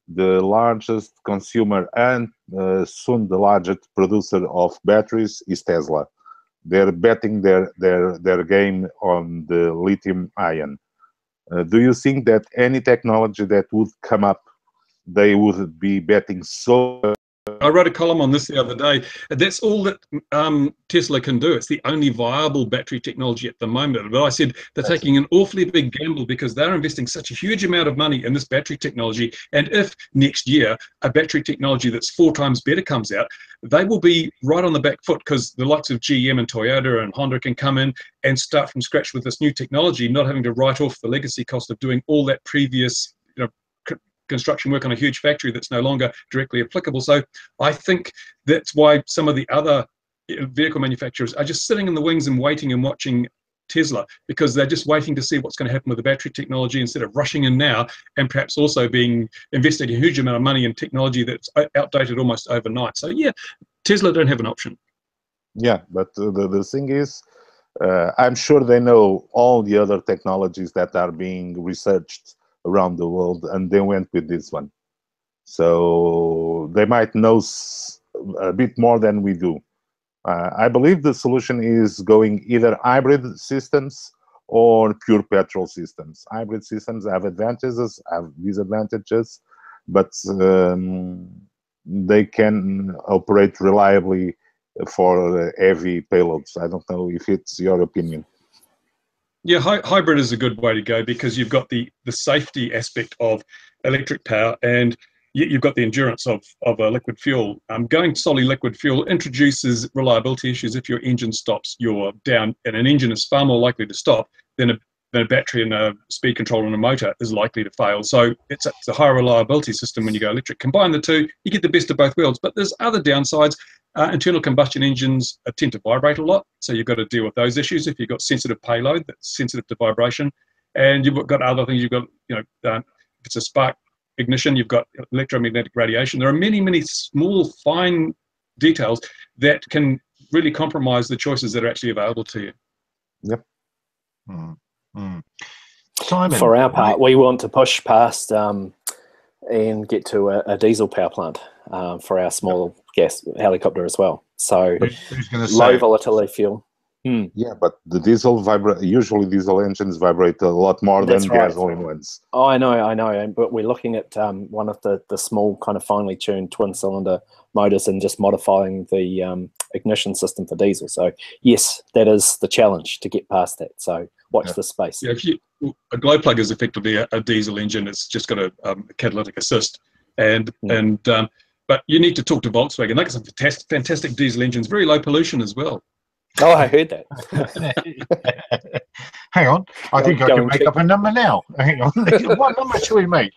The largest consumer and soon the largest producer of batteries is Tesla. They're betting their game on the lithium ion. Do you think that any technology that would come up, they would be betting so? I wrote a column on this the other day. That's all that Tesla can do. It's the only viable battery technology at the moment. But I said they're taking an awfully big gamble because they're investing such a huge amount of money in this battery technology. And if next year a battery technology that's 4 times better comes out, they will be right on the back foot because the likes of GM and Toyota and Honda can come in and start from scratch with this new technology, not having to write off the legacy cost of doing all that previous, construction work on a huge factory that's no longer directly applicable. So I think that's why some of the other vehicle manufacturers are just sitting in the wings and waiting and watching Tesla, because they're just waiting to see what's going to happen with the battery technology instead of rushing in now and perhaps also investing a huge amount of money in technology that's outdated almost overnight. So yeah, Tesla don't have an option. Yeah, but the thing is, I'm sure they know all the other technologies that are being researched around the world, and they went with this one. So they might know a bit more than we do. I believe the solution is going either hybrid systems or pure petrol systems. Hybrid systems have advantages, have disadvantages, but they can operate reliably for heavy payloads. I don't know if it's your opinion. Yeah, hybrid is a good way to go because you've got the safety aspect of electric power and you've got the endurance of a liquid fuel. Going solely liquid fuel introduces reliability issues. If your engine stops, you're down, and an engine is far more likely to stop than a battery and a speed control and a motor is likely to fail. So it's a higher reliability system when you go electric. Combine the two, you get the best of both worlds. But there's other downsides. Internal combustion engines tend to vibrate a lot, so you've got to deal with those issues if you've got sensitive payload that's sensitive to vibration. And you've got other things. You've got, if it's a spark ignition, you've got electromagnetic radiation. There are many, many small, fine details that can really compromise the choices that are actually available to you. Yep. Simon, for our part, we want to push past and get to a diesel power plant for our small gas helicopter as well. So who's going to say low volatility fuel. Yeah, but the diesel usually diesel engines vibrate a lot more than gasoline ones. Oh, I know. But we're looking at one of the small kind of finely tuned twin cylinder motors and just modifying the ignition system for diesel. So yes, that is the challenge to get past that. So watch the space. Yeah, a glow plug is effectively a diesel engine. It's just got a catalytic assist, but you need to talk to Volkswagen. They've got some fantastic diesel engines, very low pollution as well. Oh, I heard that. Hang on, I think I can make up a number now. Hang on, what number should we make?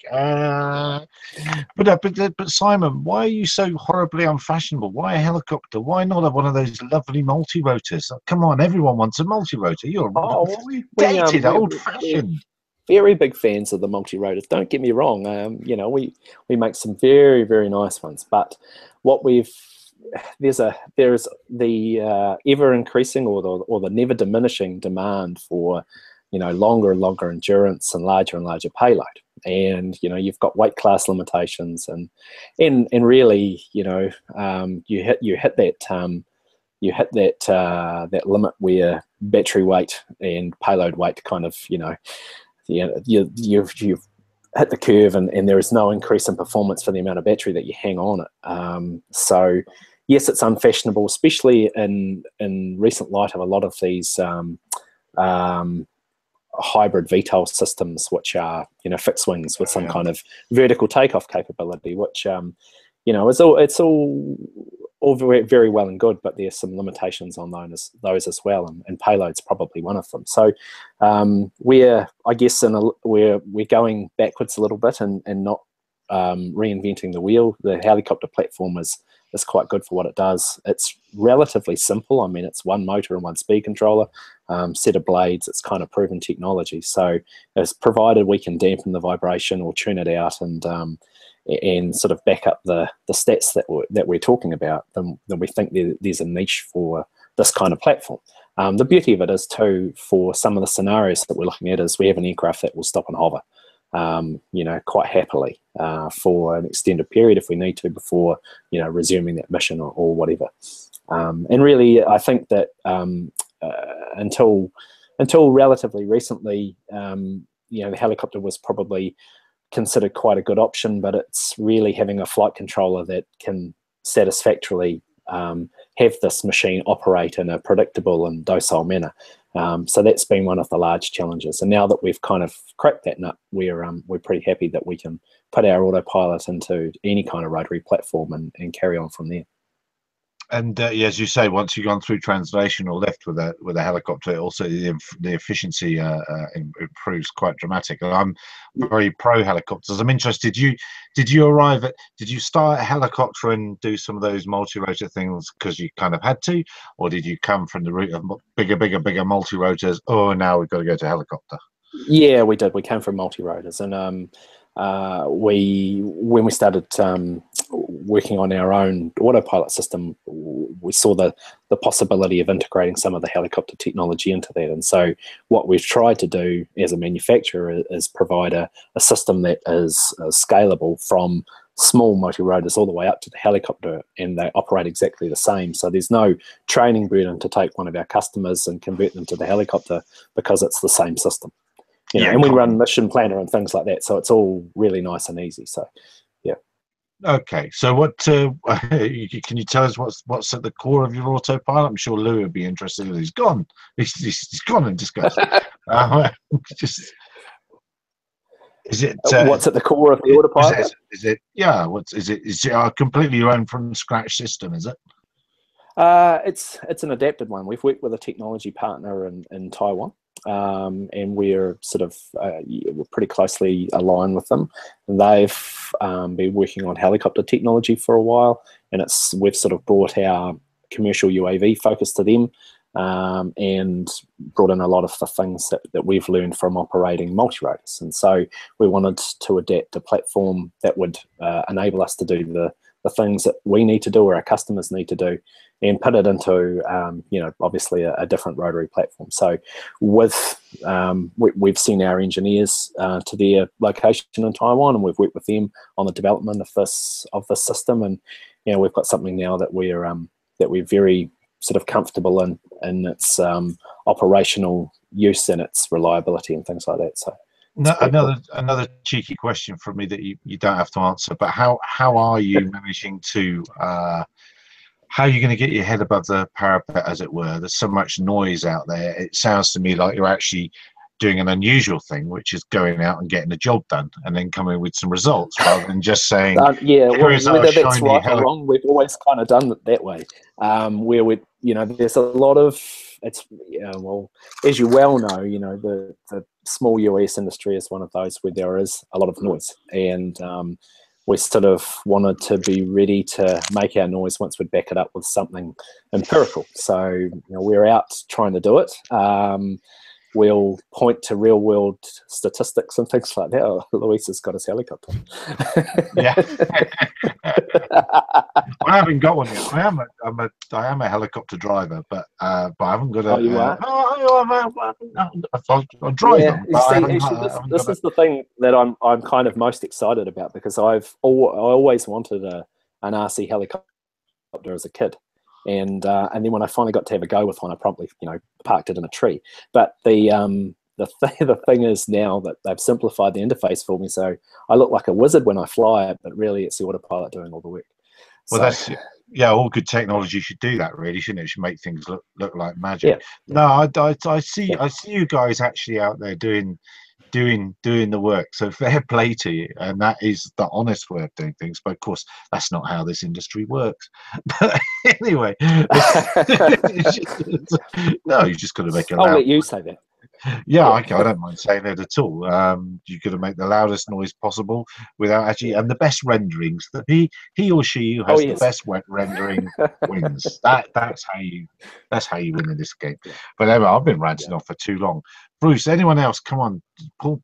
But Simon, why are you so horribly unfashionable? Why a helicopter? Why not one of those lovely multi-rotors? Come on, everyone wants a multi-rotor. You're dated, old-fashioned. Very big fans of the multi-rotors. Don't get me wrong. We make some very, very nice ones, but what there's the ever increasing or the never diminishing demand for longer and longer endurance and larger payload. And you've got weight class limitations, and really, you hit that limit where battery weight and payload weight kind of you've hit the curve, and there is no increase in performance for the amount of battery that you hang on it. So yes, it's unfashionable, especially in recent light of a lot of these hybrid VTOL systems, which are fixed wings with some kind of vertical takeoff capability, which it's all very, very well and good, but there's some limitations on those as well, and payload's probably one of them. So we're going backwards a little bit and not reinventing the wheel. The helicopter platform is quite good for what it does. It's relatively simple. I mean, it's one motor and one speed controller, set of blades. It's kind of proven technology. So it's provided we can dampen the vibration or tune it out and sort of back up the stats that we're talking about, then we think there's a niche for this kind of platform. The beauty of it is too, for some of the scenarios that we're looking at, is we have an aircraft that will stop and hover, quite happily for an extended period if we need to before resuming that mission or whatever. And really, I think that until relatively recently, the helicopter was probably considered quite a good option, but it's really having a flight controller that can satisfactorily have this machine operate in a predictable and docile manner. So that's been one of the large challenges. And now that we've kind of cracked that nut, we're pretty happy that we can put our autopilot into any kind of rotary platform and carry on from there. And as you say, once you've gone through translation or lift with a helicopter, also the efficiency improves quite dramatically. I'm very pro helicopters. I'm interested. Did you start a helicopter and do some of those multi-rotor things because you kind of had to, or did you come from the route of bigger multi-rotors? Oh, now we've got to go to helicopter. Yeah, we did. We came from multi-rotors, and when we started working on our own autopilot system, we saw the possibility of integrating some of the helicopter technology into that. And so what we've tried to do as a manufacturer is provide a system that is scalable from small multi-rotors all the way up to the helicopter, and they operate exactly the same. So there's no training burden to take one of our customers and convert them to the helicopter, because it's the same system. And we run mission planner and things like that, so it's all really nice and easy. So, yeah. Okay, so what can you tell us what's at the core of your autopilot? I'm sure Lou would be interested. He's gone. He's gone in disgust. Is it what's at the core of the autopilot? Is it completely your own from scratch system? Is it? It's an adapted one. We've worked with a technology partner in Taiwan. And we're sort of we're pretty closely aligned with them. They've been working on helicopter technology for a while, and we've sort of brought our commercial UAV focus to them, and brought in a lot of the things that we've learned from operating multi-rotors. And so we wanted to adapt a platform that would enable us to do the things that we need to do or our customers need to do, and put it into, obviously a different rotary platform. So we've seen our engineers to their location in Taiwan, and we've worked with them on the development of this system. And, we've got something now that we're very sort of comfortable in its operational use and its reliability and things like that. So. No, another cheeky question from me that you don't have to answer, but how are you managing to how are you going to get your head above the parapet, as it were? There's so much noise out there. It sounds to me like you're actually doing an unusual thing, which is going out and getting the job done and then coming with some results, rather than just saying, whether that's right or wrong, we've always kind of done it that way. Where there's a lot of, as you well know, the small US industry is one of those where there is a lot of noise, and we sort of wanted to be ready to make our noise once we'd back it up with something empirical. So we're out trying to do it. We'll point to real world statistics and things like that. Oh, Luis has got his helicopter. Yeah. I haven't got one yet. I am a helicopter driver, but I haven't got a. Oh, you are? I drive them. You But I see, haven't actually, got, I haven't this got is the thing that I'm kind of most excited about, because I always wanted an RC helicopter as a kid, and then when I finally got to have a go with one, I promptly parked it in a tree. But the thing is now that they've simplified the interface for me, so I look like a wizard when I fly it, but really it's the autopilot doing all the work. Well, that's all good technology should do that, really, shouldn't it? It should make things look like magic. Yeah. No, I see you guys actually out there doing the work. So fair play to you, and that is the honest way of doing things. But of course, that's not how this industry works. But anyway, no, you just got to make a. I'll let you say that. Yeah, I don't mind saying it at all. You've got to make the loudest noise possible without actually, and the best renderings. That he or she who has the best rendering wins. That's how you win in this game. But anyway, I've been ranting off for too long. Bruce, anyone else? Come on,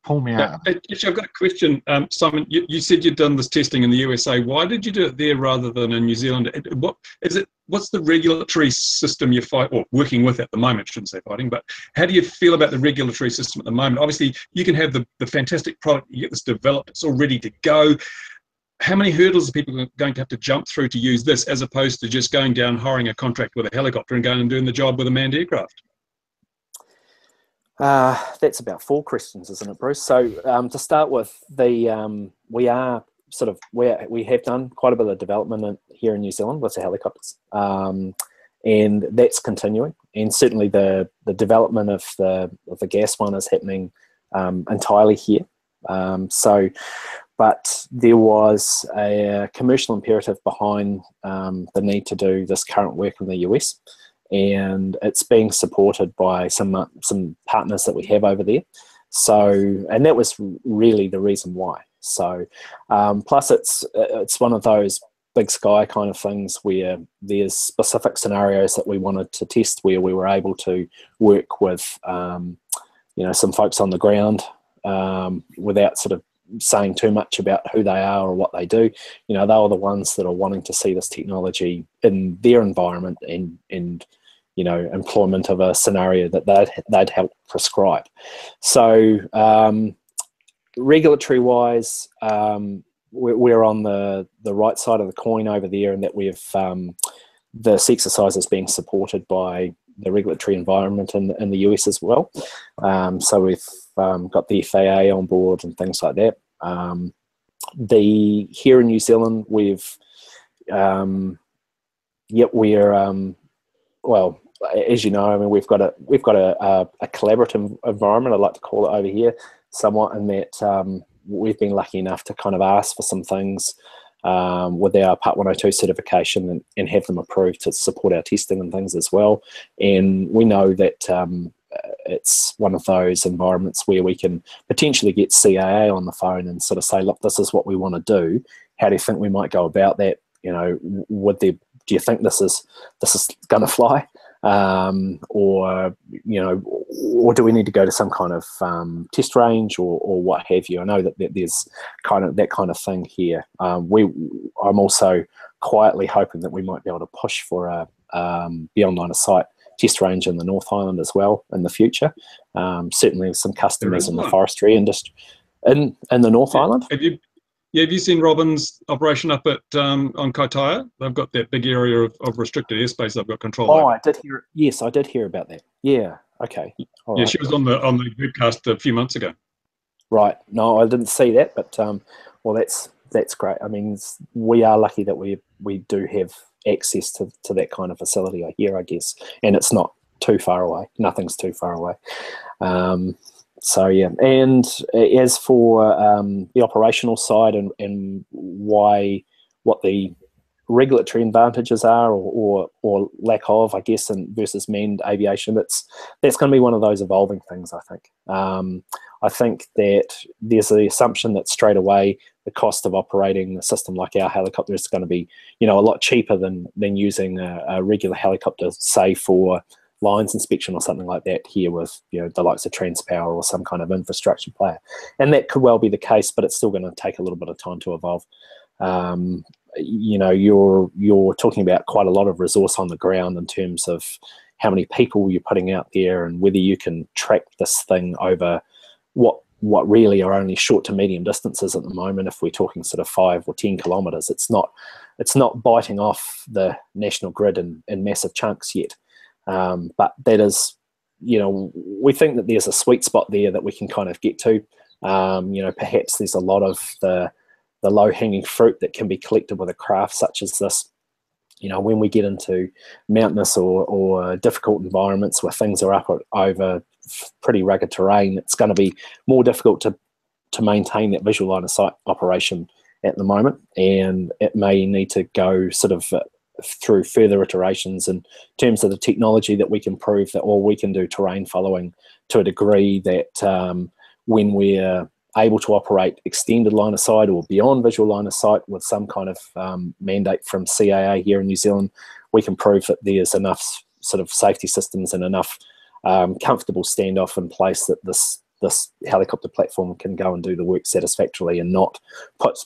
pull me out. Actually, I've got a question, Simon. You said you'd done this testing in the USA. Why did you do it there rather than in New Zealand? What's the regulatory system you're working with at the moment? Shouldn't say fighting, but how do you feel about the regulatory system at the moment? Obviously, you can have the fantastic product, you get this developed, it's all ready to go. How many hurdles are people going to have to jump through to use this, as opposed to just going down, hiring a contract with a helicopter and going and doing the job with a manned aircraft? That's about 4 questions, isn't it, Bruce? So to start with, we have done quite a bit of development here in New Zealand with the helicopters, and that's continuing. And certainly the development of the gas one is happening entirely here. But there was a commercial imperative behind the need to do this current work in the US, and it's being supported by some partners that we have over there. So, and that was really the reason why. So, plus it's one of those big sky kind of things where there's specific scenarios that we wanted to test, where we were able to work with, some folks on the ground without sort of saying too much about who they are or what they do. They are the ones that are wanting to see this technology in their environment and employment of a scenario that they'd help prescribe. So regulatory wise, we're on the right side of the coin over there, in that we've this exercise is being supported by the regulatory environment in the US as well. So we've got the FAA on board and things like that. Here in New Zealand, we're well, as you know, I mean, we've got a collaborative environment, I'd like to call it, over here somewhat, in that we've been lucky enough to kind of ask for some things with our Part 102 certification and have them approved to support our testing and things as well. And we know that it's one of those environments where we can potentially get CAA on the phone and sort of say, look, this is what we want to do. How do you think we might go about that? Do you think this is going to fly? Or do we need to go to some kind of test range or what have you? I know that there's that kind of thing here. I'm also quietly hoping that we might be able to push for a beyond line of sight test range in the North Island as well in the future. Certainly some customers in the forestry industry in the North Island. Have you seen Robin's operation up at on Kaitaia? They've got that big area of restricted airspace they've got control over. I did hear. Yes, I did hear about that. Yeah. Okay. All right. She was on the webcast a few months ago. Right. No, I didn't see that, but well, that's great. I mean, we are lucky that we do have access to that kind of facility here, I guess, and it's not too far away. Nothing's too far away. So yeah, and as for the operational side and what the regulatory advantages are or lack of, I guess, versus manned aviation, that's going to be one of those evolving things, I think. I think that there's the assumption that straight away the cost of operating a system like our helicopter is going to be, a lot cheaper than using a regular helicopter, say for lines inspection or something like that here with the likes of Transpower or some kind of infrastructure player. And that could well be the case, but it's still going to take a little bit of time to evolve. you know, you're talking about quite a lot of resource on the ground in terms of how many people you're putting out there and whether you can track this thing over what really are only short to medium distances at the moment. If we're talking sort of 5 or 10 kilometres, it's not biting off the national grid in massive chunks yet. But that is, you know, we think that there's a sweet spot there that we can kind of get to. You know, perhaps there's a lot of the low-hanging fruit that can be collected with a craft such as this. You know, when we get into mountainous or difficult environments where things are up over pretty rugged terrain, it's going to be more difficult to maintain that visual line of sight operation at the moment, and it may need to go sort of through further iterations in terms of the technology that we can prove that, or we can do terrain following to a degree that when we're able to operate extended line of sight or beyond visual line of sight with some kind of mandate from CAA here in New Zealand, we can prove that there's enough sort of safety systems and enough comfortable standoff in place that this helicopter platform can go and do the work satisfactorily and not put,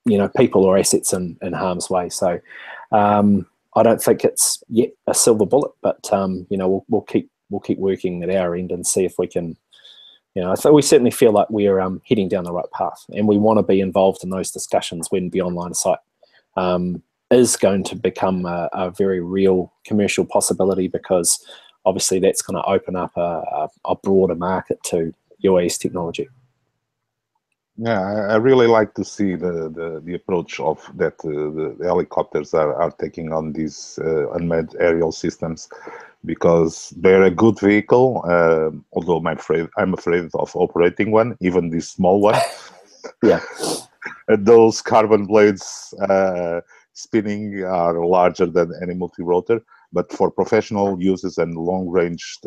you know, people or assets in harm's way. So I don't think it's yet a silver bullet, but you know, we'll keep working at our end and see if we can. You know, so we certainly feel like we're heading down the right path, and we want to be involved in those discussions when beyond line of sight is going to become a very real commercial possibility, because obviously that's going to open up a broader market to UAS technology. Yeah, I really like to see the approach of that the helicopters are taking on these unmanned aerial systems, because they're a good vehicle, although I'm afraid of operating one, even this small one. Yeah. Those carbon blades spinning are larger than any multi-rotor, but for professional uses and long-range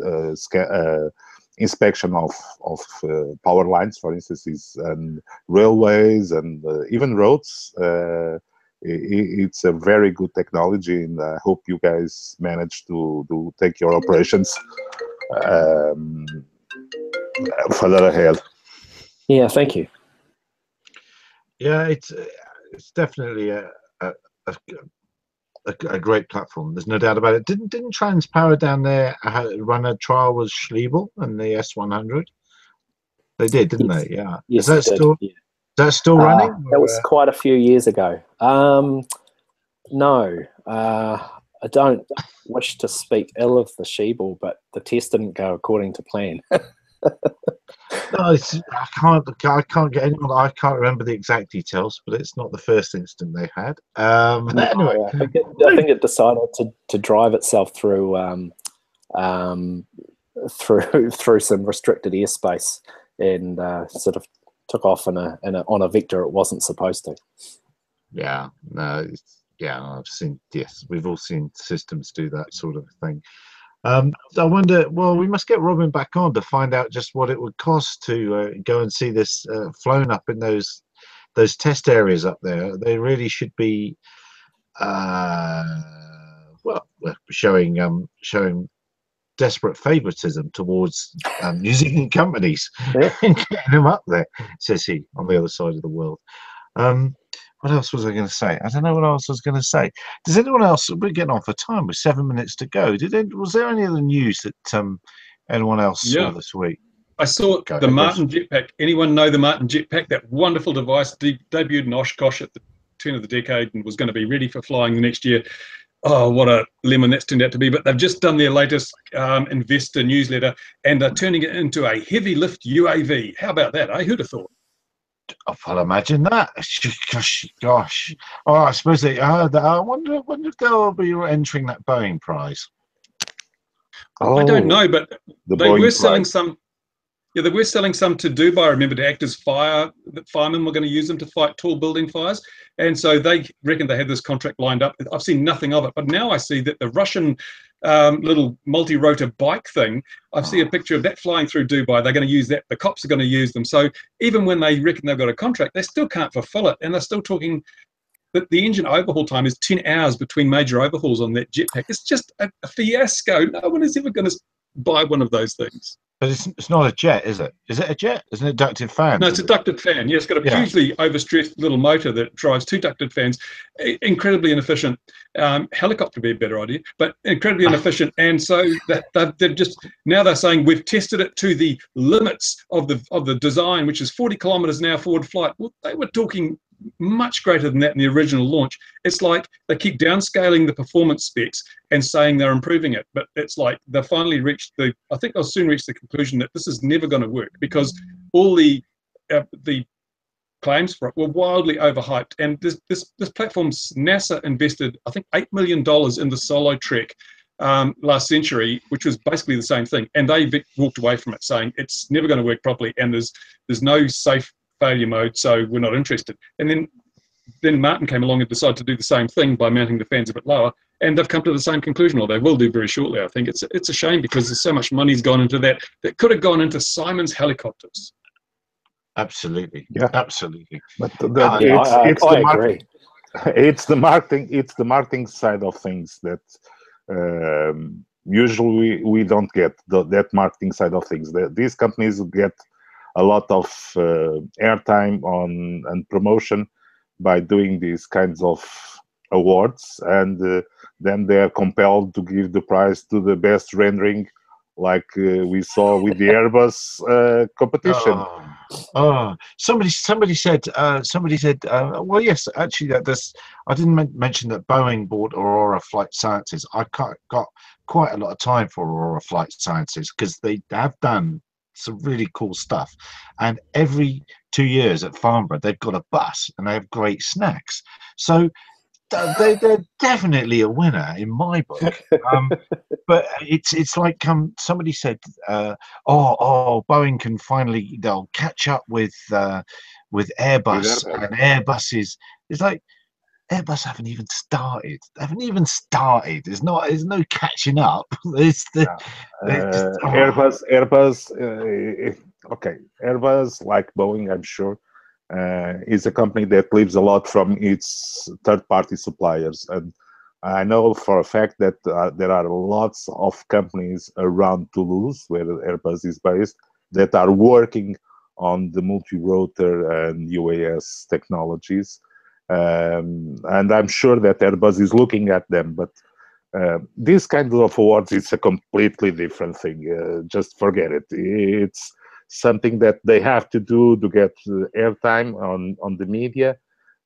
inspection of power lines, for instance, and railways and even roads, it's a very good technology, and I hope you guys manage to take your operations further ahead. Yeah, thank you. Yeah, it's definitely a great platform. There's no doubt about it. Didn't Transpower down there run a trial with Schliebel and the S100? They did, didn't they? Yeah. Yes, is that still running? That was quite a few years ago. No, I don't wish to speak ill of the Schliebel, but the test didn't go according to plan. No, I can't get anyone. I can't remember the exact details, but it's not the first incident they had. Anyway, I think it decided to drive itself through through some restricted airspace, and sort of took off on a vector it wasn't supposed to. Yeah, no, I've seen. Yes, we've all seen systems do that sort of thing. I wonder, well, we must get Robin back on to find out just what it would cost to go and see this flown up in those test areas up there. They really should be, well, showing desperate favoritism towards New Zealand companies and getting them up there, says he, on the other side of the world. What else was I going to say? I don't know what else I was going to say. Does anyone else? We're getting on for time with 7 minutes to go. Was there any other news that anyone else saw this week? I saw the Martin jetpack. Anyone know the Martin jetpack? That wonderful device debuted in Oshkosh at the turn of the decade and was going to be ready for flying the next year. Oh, what a lemon that's turned out to be. But they've just done their latest investor newsletter, and they're turning it into a heavy lift UAV. How about that, eh? Who'd have thought? I'll imagine that. Gosh. Oh, I suppose they are. I wonder if they'll be entering that Boeing prize. I don't know, but they were selling some. Yeah, they were selling some to Dubai, I remember, to act as firemen were going to use them to fight tall building fires. And so they reckon they had this contract lined up. I've seen nothing of it. But now I see that the Russian little multi-rotor bike thing, I see a picture of that flying through Dubai. They're going to use that. The cops are going to use them. So even when they reckon they've got a contract, they still can't fulfill it. And they're still talking that the engine overhaul time is 10 hours between major overhauls on that jetpack. It's just a fiasco. No one is ever going to buy one of those things. But it's not a jet, is it? Is it a jet? It's an ducted fan. No, it's a ducted fan. Yeah, it's got a hugely overstressed little motor that drives two ducted fans. Incredibly inefficient. Helicopter would be a better idea, but incredibly inefficient. And so they're just now they're saying we've tested it to the limits of the design, which is 40 kilometers an hour forward flight. Well, they were talking much greater than that in the original launch. It's like they keep downscaling the performance specs and saying they're improving it, but it's like they've finally reached I think they'll soon reach the conclusion that this is never going to work, because all the claims for it were wildly overhyped. And this platform's NASA invested, I think, $8 million in the Solo Trek last century, which was basically the same thing, and they walked away from it saying it's never going to work properly, and there's no safe failure mode, so we're not interested. And then Martin came along and decided to do the same thing by mounting the fans a bit lower, and they've come to the same conclusion, or they will do very shortly. I think it's a shame, because there's so much money's gone into that could have gone into Simon's helicopters. Absolutely, yeah, absolutely. But I agree. It's the marketing side of things that usually we don't get that marketing side of things. These companies get a lot of airtime and promotion by doing these kinds of awards, and then they're compelled to give the prize to the best rendering, like we saw with the Airbus competition. Somebody said well, yes, actually I didn't mention that Boeing bought Aurora Flight Sciences. I got quite a lot of time for Aurora Flight Sciences, because they have done some really cool stuff, and every 2 years at Farnborough they've got a bus and they have great snacks, so they're definitely a winner in my book. But it's like somebody said, Boeing can finally, they'll catch up with Airbus, and Airbus is, it's like Airbus haven't even started. There's no catching up. Airbus. Okay, Airbus, like Boeing, I'm sure, is a company that lives a lot from its third-party suppliers, and I know for a fact that there are lots of companies around Toulouse, where Airbus is based, that are working on the multi-rotor and UAS technologies. And I'm sure that Airbus is looking at them, but these kinds of awards, it's a completely different thing. Just forget it. It's something that they have to do to get airtime on the media,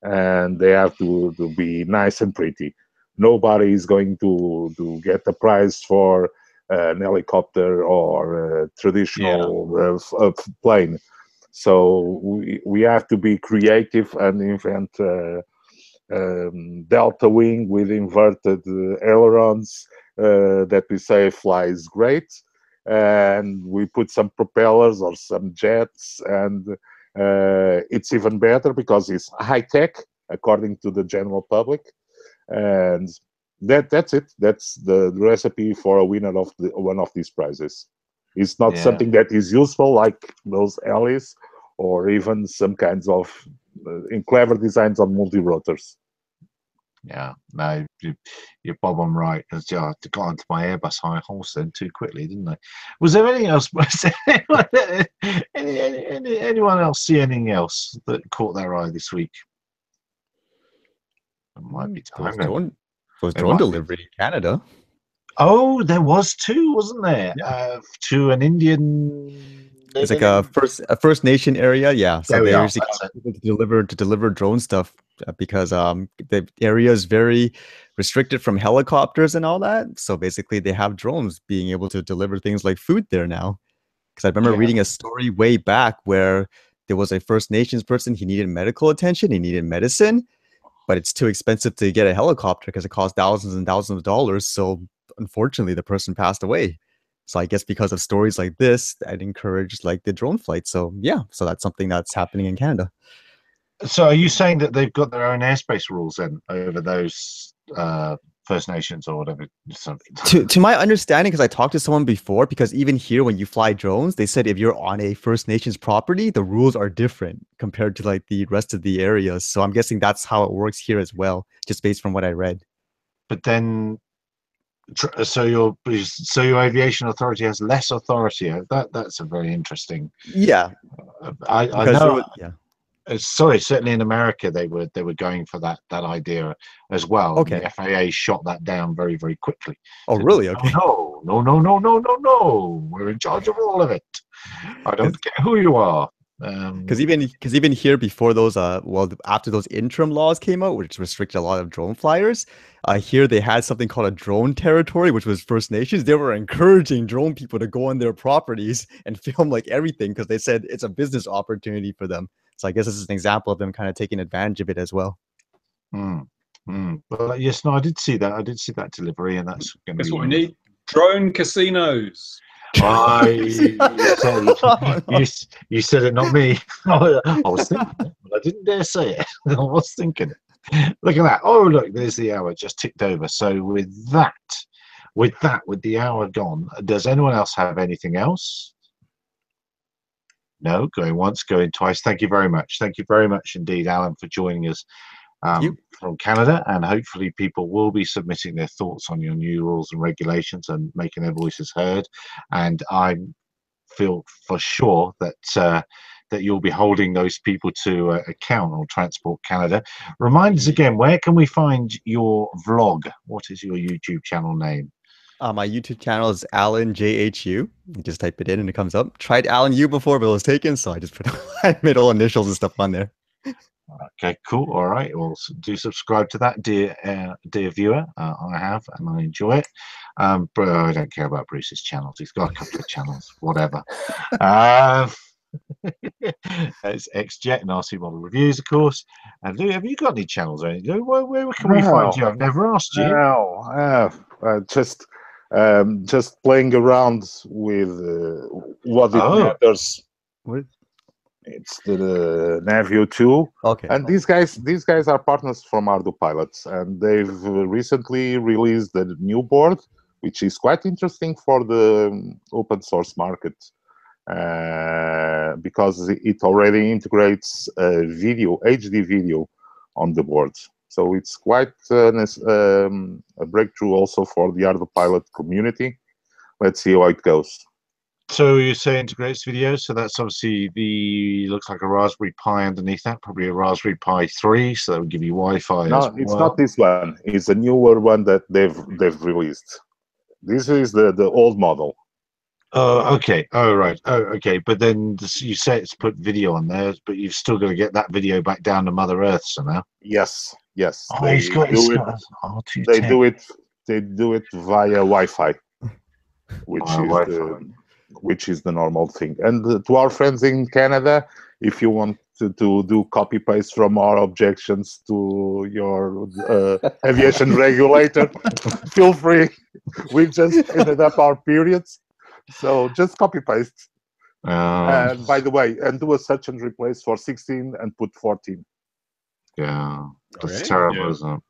and they have to be nice and pretty. Nobody is going to get a prize for an helicopter or a traditional plane. So we have to be creative and invent delta wing with inverted ailerons that we say flies great, and we put some propellers or some jets, and it's even better because it's high tech according to the general public, and that's it. That's the recipe for a winner of one of these prizes. It's not something that is useful like those alleys, or even some kinds of clever designs on multi-rotors. Yeah, no, you're bob on right. I got onto my Airbus high horse then too quickly, didn't I? Was there anything else? Anyone else see anything else that caught their eye this week? It might be time. Was drone delivery in Canada. Oh, there was too, wasn't there? Yeah. To an Indian. It's like a First Nation area, yeah. So they usually to deliver drone stuff because the area is very restricted from helicopters and all that. So basically, they have drones being able to deliver things like food there now. Because I remember reading a story way back where there was a First Nations person. He needed medical attention. He needed medicine, but it's too expensive to get a helicopter because it costs thousands and thousands of dollars. So unfortunately, the person passed away. So I guess because of stories like this, I'd encourage like the drone flight. So yeah, so that's something that's happening in Canada. So are you saying that they've got their own airspace rules then over those First Nations or whatever? To my understanding, because I talked to someone before, because even here when you fly drones, they said if you're on a First Nations property, the rules are different compared to like the rest of the areas. So I'm guessing that's how it works here as well, just based from what I read. But then So your aviation authority has less authority. That's a very interesting. Yeah, I because know. yeah. Sorry, certainly in America they were going for that idea as well. Okay. And the FAA shot that down very, very quickly. Oh, Said, really? Okay. No. We're in charge of all of it. I don't care who you are. Because even here before those after those interim laws came out, which restricted a lot of drone flyers, here they had something called a drone territory, which was First Nations. They were encouraging drone people to go on their properties and film like everything because they said it's a business opportunity for them. So I guess this is an example of them kind of taking advantage of it as well. But yes, no, I did see that. I did see that delivery, and that's going to be what we need. Drone casinos. You said it, not me. I was thinking it, but I didn't dare say it. I was thinking it. Look at that. Oh, look, there's the hour just ticked over. So with the hour gone, does anyone else have anything else? No, going once, going twice. Thank you very much. Thank you very much indeed, Alan, for joining us from Canada. And hopefully people will be submitting their thoughts on your new rules and regulations and making their voices heard. And I feel for sure that that you'll be holding those people to account on Transport Canada. Remind us again, where can we find your vlog? What is your YouTube channel name? My YouTube channel is Alan JHU. You just type it in and it comes up. Tried Alan U before, but it was taken, so I just put my middle initials and stuff on there. Okay, cool. All right. Well, do subscribe to that, dear viewer. I have, and I enjoy it. But I don't care about Bruce's channels. He's got a couple of channels, whatever. It's XJet and RC Model Reviews, of course. And have you got any channels or anything? Where can we find you? I've never asked you. No, just playing around with what it matters. What? It's the Navio 2. Okay. And these guys are partners from Ardu Pilots, and they've recently released a new board, which is quite interesting for the open source market, because it already integrates HD video on the board. So it's quite a breakthrough also for the Ardu Pilot community. Let's see how it goes. So you say integrates video, so that's obviously looks like a Raspberry Pi underneath that, probably a Raspberry Pi 3, so that would give you Wi-Fi. No, it's not this one. It's a newer one that they've released. This is the old model. Oh, okay. Oh, right. Oh, okay. But then you say it's put video on there, but you've still got to get that video back down to Mother Earth somehow. Yes. Oh, they do it via Wi-Fi, which is the normal thing. And to our friends in Canada, if you want to do copy paste from our objections to your aviation regulator, feel free. We just ended up our periods, so just copy paste. And by the way, and do a search and replace for 16 and put 14. Yeah, that's terrible, isn't it?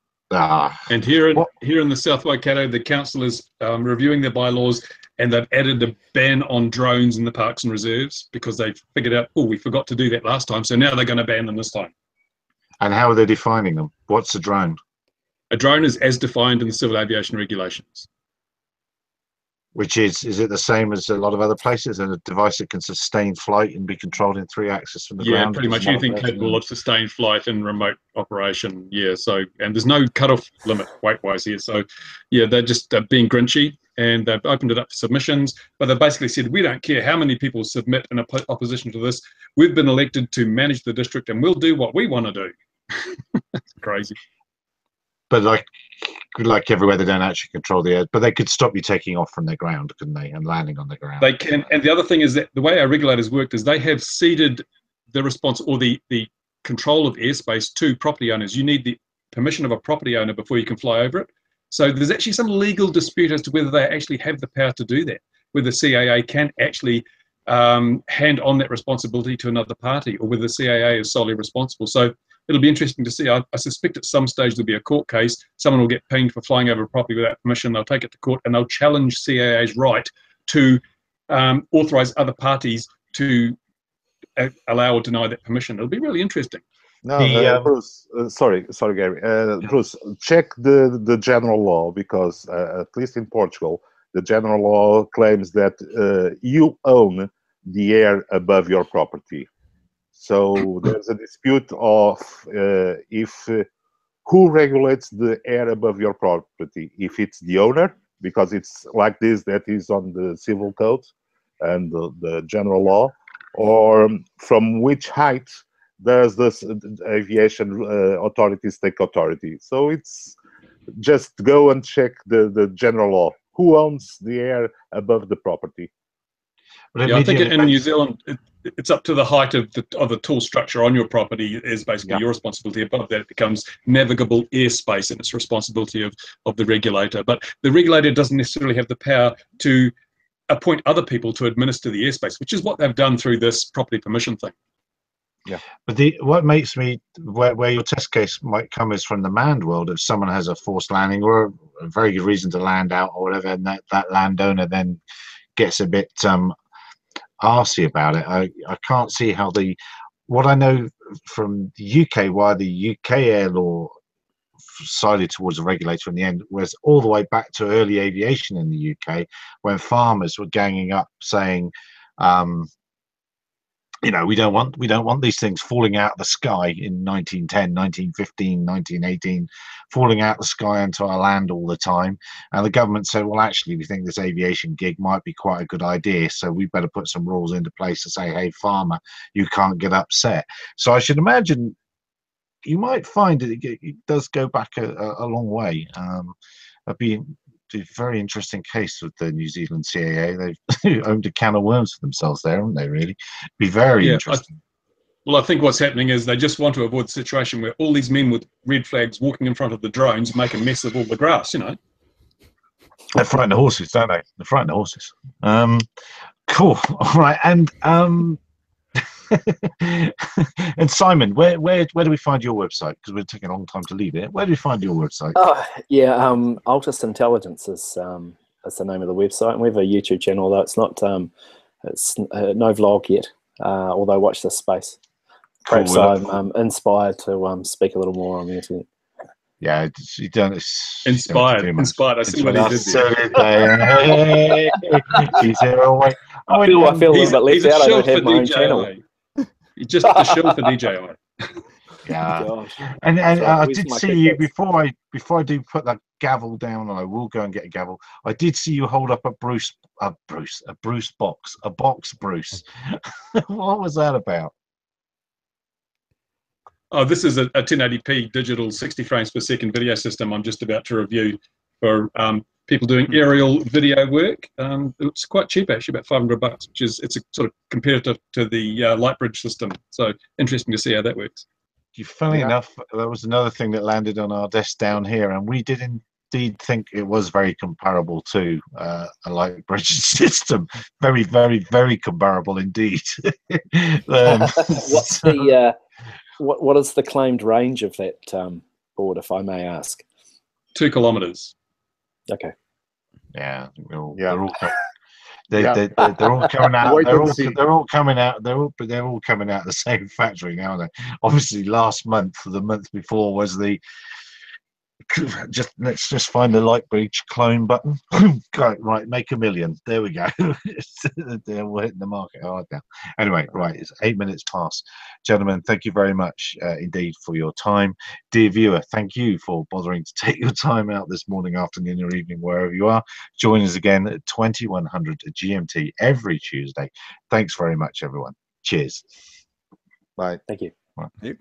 And here in the South Waikato, the council is reviewing their bylaws, and they've added a ban on drones in the parks and reserves because they figured out, oh, we forgot to do that last time, so now they're going to ban them this time. And how are they defining them? What's a drone? A drone is as defined in the civil aviation regulations. Which is it the same as a lot of other places, and a device that can sustain flight and be controlled in 3 axes from the ground? Yeah, pretty much anything capable of sustained flight and remote operation. Yeah, so, and there's no cutoff limit weight-wise here. So, yeah, they're just being grinchy, and they've opened it up for submissions. But they basically said, we don't care how many people submit in opposition to this. We've been elected to manage the district, and we'll do what we want to do. It's crazy. But like everywhere, they don't actually control the air, but they could stop you taking off from their ground, couldn't they, and landing on the ground? They can. And the other thing is that the way our regulators worked is they have ceded the response or the control of airspace to property owners. You need the permission of a property owner before you can fly over it. So there's actually some legal dispute as to whether they actually have the power to do that, whether CAA can actually hand on that responsibility to another party, or whether the CAA is solely responsible. So it'll be interesting to see. I suspect at some stage there'll be a court case. Someone will get pinged for flying over a property without permission. They'll take it to court and they'll challenge CAA's right to authorize other parties to allow or deny that permission. It'll be really interesting. No, The, Bruce. Sorry, Gary. Bruce, check the general law, because at least in Portugal, the general law claims that you own the air above your property. So there's a dispute of if who regulates the air above your property. If it's the owner, because it's like this that is on the civil code and the general law, or from which height does this aviation authorities take authority. So it's just go and check the general law. Who owns the air above the property? Yeah, I think in New Zealand, it's up to the height of the tall structure on your property is basically your responsibility. Above that, it becomes navigable airspace, and it's responsibility of the regulator. But the regulator doesn't necessarily have the power to appoint other people to administer the airspace, which is what they've done through this property permission thing. Yeah, but what makes me where your test case might come is from the manned world. If someone has a forced landing or a very good reason to land out or whatever, and that landowner then gets a bit arsy about it, I can't see how what I know from the UK, why the UK air law sided towards a regulator in the end was all the way back to early aviation in the UK, when farmers were ganging up saying, you know, we don't want these things falling out of the sky in 1910, 1915, 1918, falling out of the sky onto our land all the time. And the government said, well, actually, we think this aviation gig might be quite a good idea, so we better put some rules into place to say, hey, farmer, you can't get upset. So I should imagine you might find it does go back a long way. That'd be a very interesting case with the New Zealand CAA. They've owned a can of worms for themselves there, haven't they, really? Be very interesting. I think what's happening is they just want to avoid the situation where all these men with red flags walking in front of the drones make a mess of all the grass, you know. They frighten the horses, don't they? They frighten the horses. Cool. All right. And and Simon, where do we find your website? Because we're taking a long time to leave it. Where do we find your website? Oh yeah, Altus Intelligence is the name of the website, and we have a YouTube channel, though it's not it's no vlog yet. Although watch this space. Perhaps cool, I'm inspired to speak a little more on the internet. Yeah, you don't. Inspired. I see what he did there. He's here all way. I feel a little bit left out. I don't have my own channel. You're just a shill for DJI. Yeah, gosh. And I did see you before I do put that gavel down, and I will go and get a gavel. I did see you hold up a Bruce box, Bruce. What was that about? Oh, this is a 1080p digital 60 frames per second video system I'm just about to review for people doing aerial video work. It's quite cheap, actually, about $500, which is, it's a sort of competitor to the Lightbridge system. So interesting to see how that works. Funny enough, that was another thing that landed on our desk down here, and we did indeed think it was very comparable to a Lightbridge system. Very, very, very comparable indeed. What's the what is the claimed range of that board, if I may ask? 2 kilometers. Okay. Yeah, they're all coming out. They're all coming out. They're all coming out of the same factory now. Obviously, last month, the month before was the let's just find the Lightbridge clone button. Right, make $1 million. There we go. We're hitting the market hard now. Anyway, right, it's 8 minutes past. Gentlemen, thank you very much indeed for your time. Dear viewer, thank you for bothering to take your time out this morning, afternoon, or evening, wherever you are. Join us again at 2100 GMT every Tuesday. Thanks very much, everyone. Cheers. Bye. Thank you. Bye.